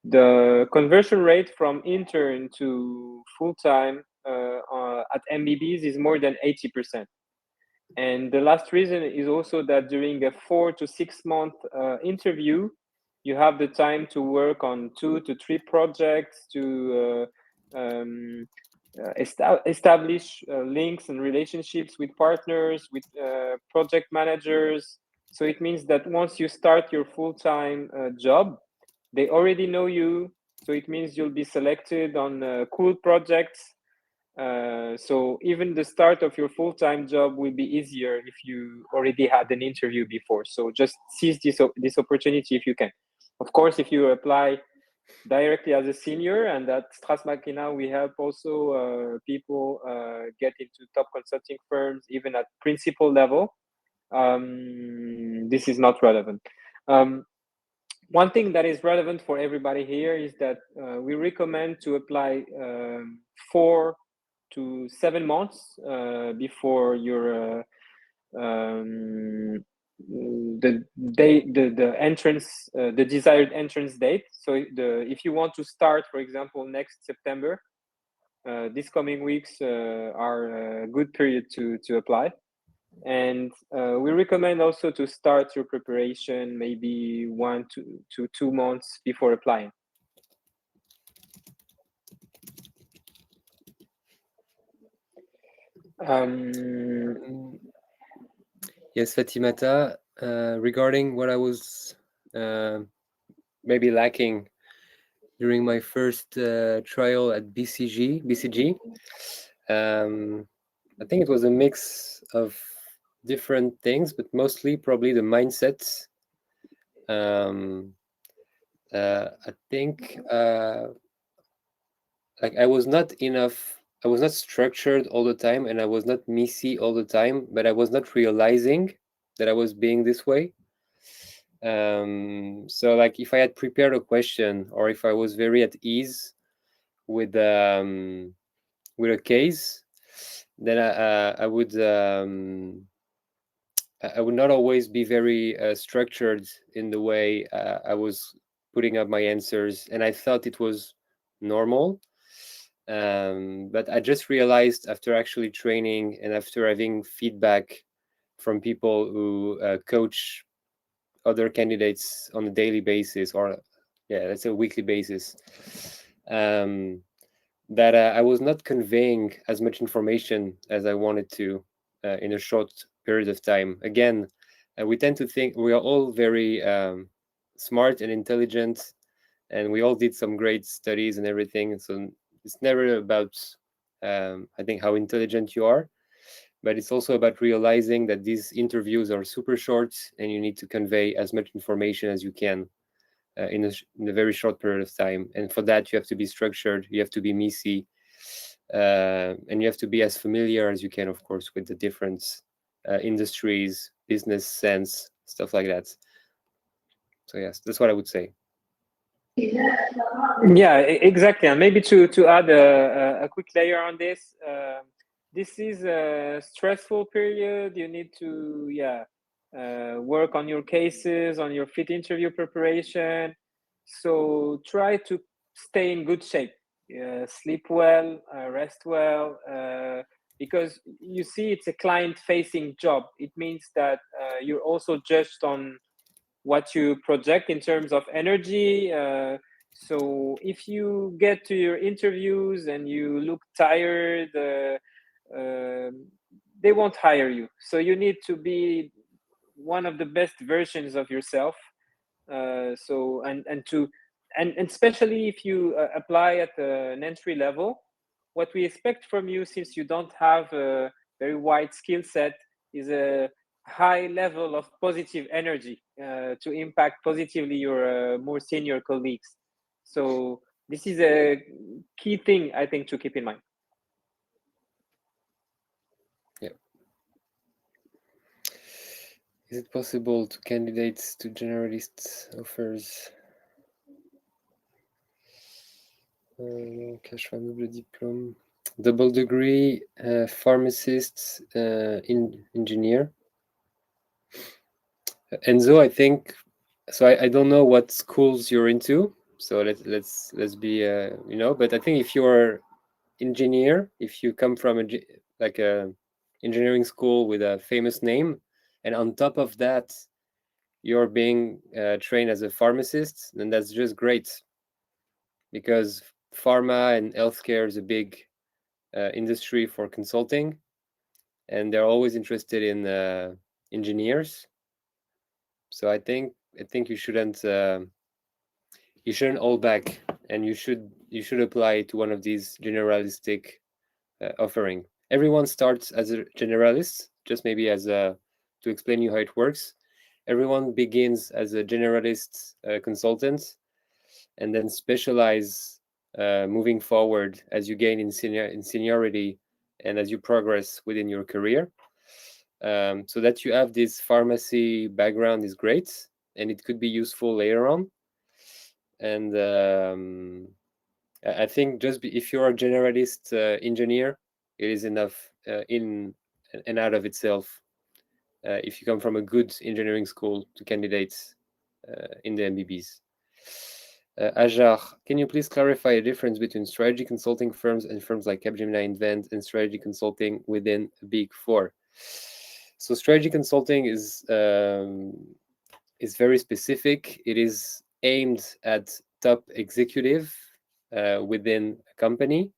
the conversion rate from intern to full-time at MBBs is more than 80%. And the last reason is also that during a 4 to 6 month interview, you have the time to work on 2 to 3 projects, to establish links and relationships with partners, with project managers. So it means that once you start your full-time job, they already know you. So it means you'll be selected on cool projects. So even the start of your full-time job will be easier if you already had an interview before. So just seize this opportunity if you can. Of course, if you apply directly as a senior, and at StratMachina we help also people get into top consulting firms even at principal level. This is not relevant. One thing that is relevant for everybody here is that we recommend to apply 4 to 7 months before your the entrance, the desired entrance date. So if you want to start, for example, next September, these coming weeks are a good period to apply. And we recommend also to start your preparation maybe 1 to 2 months before applying. Yes, Fatimata, regarding what I was maybe lacking during my first trial at BCG, I think it was a mix of different things, but mostly probably the mindset. I think like I was not structured all the time, and I was not messy all the time, but I was not realizing that I was being this way. So like if I had prepared a question, or if I was very at ease with a case, then I would not always be very structured in the way I was putting up my answers, and I thought it was normal. But I just realized after actually training and after having feedback from people who coach other candidates on a daily basis, or let's say a weekly basis, that I was not conveying as much information as I wanted to in a short period of time. Again, we tend to think we are all very smart and intelligent, and we all did some great studies and everything. So it's never about, I think, how intelligent you are, but it's also about realizing that these interviews are super short, and you need to convey as much information as you can in a very short period of time. And for that, you have to be structured, you have to be messy, and you have to be as familiar as you can, of course, with the different industries, business sense, stuff like that. So yes, that's what I would say. Yeah, exactly. And maybe to add a quick layer on this, this is a stressful period. You need to work on your cases, on your fit interview preparation. So try to stay in good shape. Sleep well, rest well, because you see it's a client-facing job. It means that you're also judged on what you project in terms of energy. So if you get to your interviews and you look tired, they won't hire you. So you need to be one of the best versions of yourself. And especially if you apply at an entry level, what we expect from you, since you don't have a very wide skill set, is a high level of positive energy to impact positively your more senior colleagues. So this is a key thing, I think, to keep in mind. Yeah. Is it possible to candidates to generalist offers cash for double diplôme, double degree, pharmacist, engineer? Enzo, I think so. I don't know what schools you're into, so let's be but I think if you're engineer, if you come from a engineering school with a famous name, and on top of that you're being trained as a pharmacist, then that's just great, because pharma and healthcare is a big industry for consulting, and they're always interested in engineers. So I think you shouldn't hold back, and you should apply to one of these generalistic offering. Everyone starts as a generalist, just maybe as a, to explain you how it works. Everyone begins as a generalist consultant and then specialize moving forward as you gain in seniority and as you progress within your career. So that you have this pharmacy background is great, and it could be useful later on. And I think just if you're a generalist engineer, it is enough in and out of itself. If you come from a good engineering school to candidates in the MBBs. Ajar, can you please clarify a difference between strategy consulting firms and firms like Capgemini Invent and strategy consulting within Big Four? So strategy consulting is very specific. It is aimed at top executive within a company.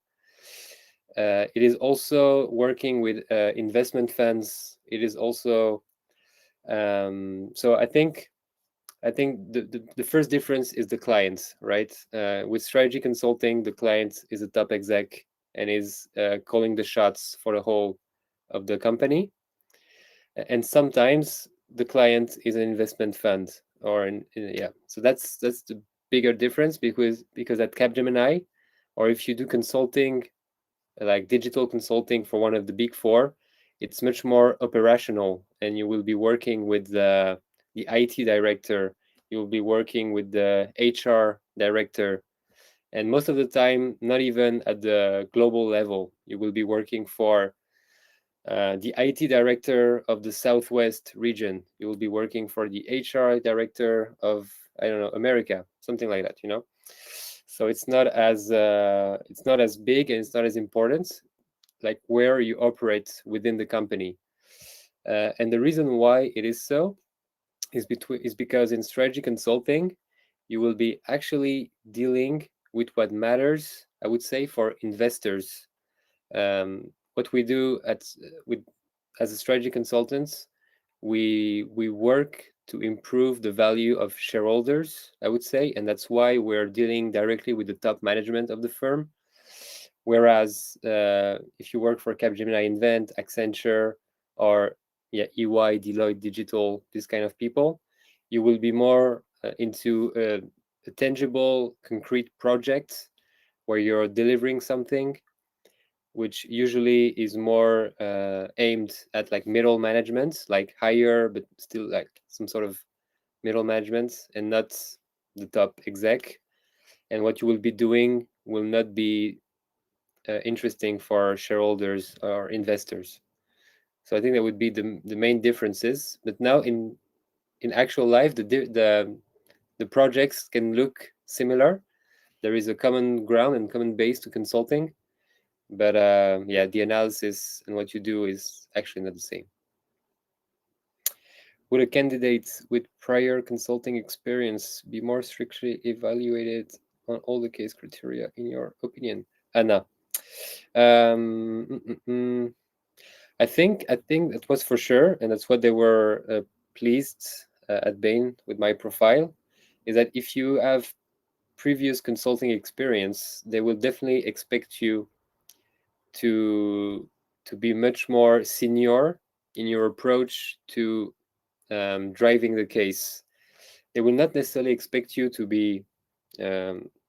It is also working with investment funds. It is also so I think the first difference is the client, right? With strategy consulting, the client is a top exec and is calling the shots for the whole of the company. And sometimes the client is an investment fund or yeah. So that's the bigger difference because at Capgemini, or if you do consulting like digital consulting for one of the Big Four, it's much more operational, and you will be working with the IT director, you will be working with the HR director, and most of the time, not even at the global level. You will be working for the IT director of the Southwest region. You will be working for the HR director of, I don't know, America, something like that, you know. So it's not as big and it's not as important, like where you operate within the company. And the reason why it is so is because in strategy consulting, you will be actually dealing with what matters, I would say, for investors. What we do as a strategy consultants, we work to improve the value of shareholders, I would say, and that's why we're dealing directly with the top management of the firm. Whereas if you work for Capgemini Invent, Accenture, or EY, Deloitte Digital, this kind of people, you will be more into a tangible, concrete project where you're delivering something, which usually is more aimed at like middle management, like higher, but still like some sort of middle management and not the top exec. And what you will be doing will not be interesting for shareholders or investors. So I think that would be the main differences. But now in actual life, the projects can look similar. There is a common ground and common base to consulting, but yeah, the analysis and what you do is actually not the same. Would a candidate with prior consulting experience be more strictly evaluated on all the case criteria, in your opinion? Anna. I think that was for sure, and that's what they were pleased at Bain with my profile, is that if you have previous consulting experience, they will definitely expect you to be much more senior in your approach to driving the case. They will not necessarily expect you to be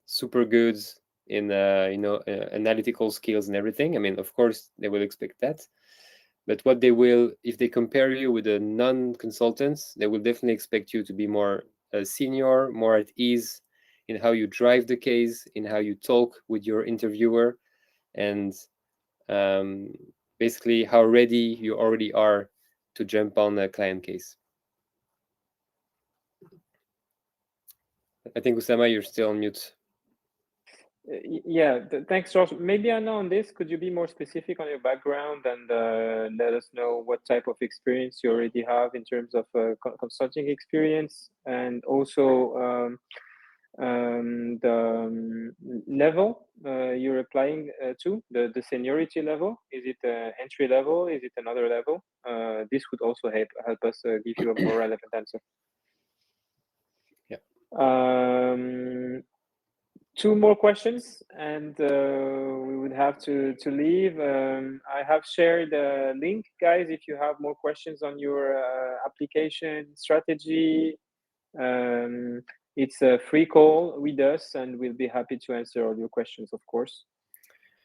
super good in analytical skills and everything. I mean, of course, they will expect that. But what they will, if they compare you with the non-consultants, they will definitely expect you to be more senior, more at ease in how you drive the case, in how you talk with your interviewer, and basically how ready you already are to jump on a client case. I think, Oussama, you're still on mute. Yeah, thanks, George. Maybe I know on this, could you be more specific on your background and let us know what type of experience you already have in terms of consulting experience, and also the level you're applying to, the seniority level? Is it entry level? Is it another level? This would also help us give you a more relevant answer. Yeah. 2 more questions, and we would have to leave. I have shared a link, guys, if you have more questions on your application strategy. It's a free call with us, and we'll be happy to answer all your questions, of course.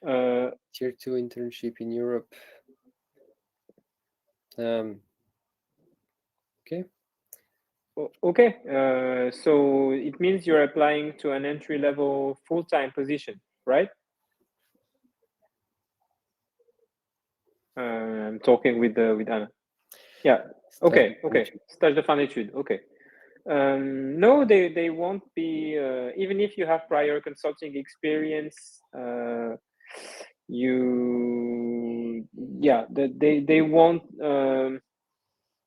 Tier 2 internship in Europe. Okay. Okay, so it means you're applying to an entry-level full-time position, right? I'm talking with Anna. Yeah. Okay. Stage de fin d'études. Okay. No, they won't be. Even if you have prior consulting experience, they won't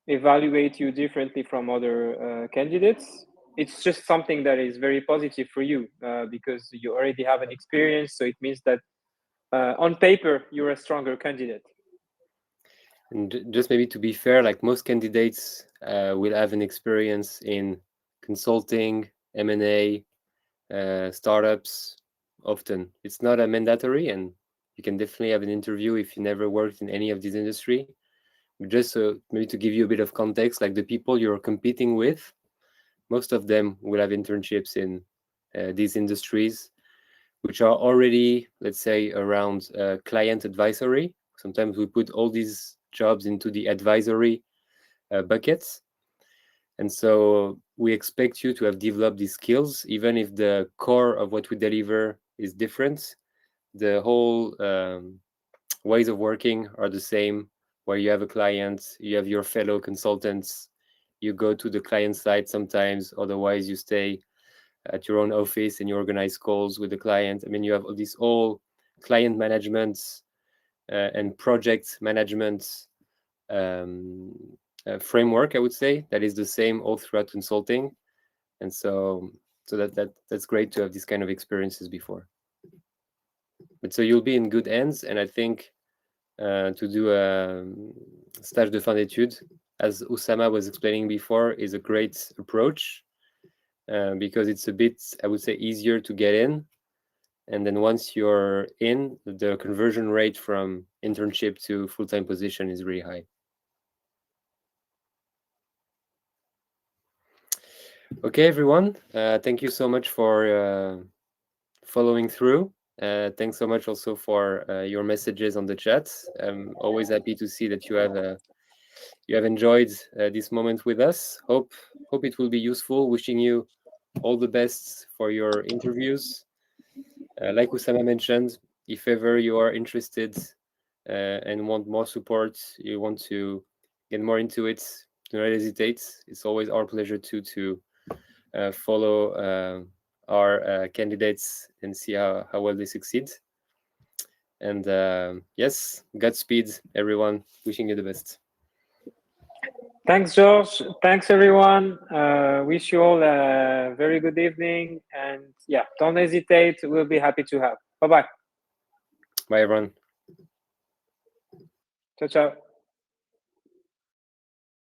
evaluate you differently from other candidates. It's just something that is very positive for you because you already have an experience. So it means that on paper you're a stronger candidate. And just maybe to be fair, like most candidates will have an experience in consulting, M&A, startups. Often it's not a mandatory, and you can definitely have an interview if you never worked in any of this industry. Just maybe to give you a bit of context, like the people you're competing with, most of them will have internships in these industries, which are already, let's say, around client advisory. Sometimes we put all these jobs into the advisory buckets. And so we expect you to have developed these skills, even if the core of what we deliver is different. The whole ways of working are the same, where you have a client, you have your fellow consultants, you go to the client side sometimes, otherwise you stay at your own office and you organize calls with the client. I mean, you have this all client management and project management framework, I would say, that is the same all throughout consulting. And so that's great to have these kind of experiences before. But so you'll be in good hands, and I think to do a stage de fin d'études, as Oussama was explaining before, is a great approach because it's a bit, I would say, easier to get in. And then once you're in, the conversion rate from internship to full-time position is really high. Okay, everyone. Thank you so much for following through. Thanks so much also for your messages on the chat. I'm always happy to see that you have enjoyed this moment with us. Hope it will be useful. Wishing you all the best for your interviews. Like Oussama mentioned, if ever you are interested and want more support, you want to get more into it, do not hesitate. It's always our pleasure to follow our candidates and see how well they succeed. And yes, Godspeed, everyone. Wishing you the best. Thanks, George. Thanks, everyone. Wish you all a very good evening. And yeah, don't hesitate. We'll be happy to help. Bye-bye. Bye, everyone. Ciao, ciao.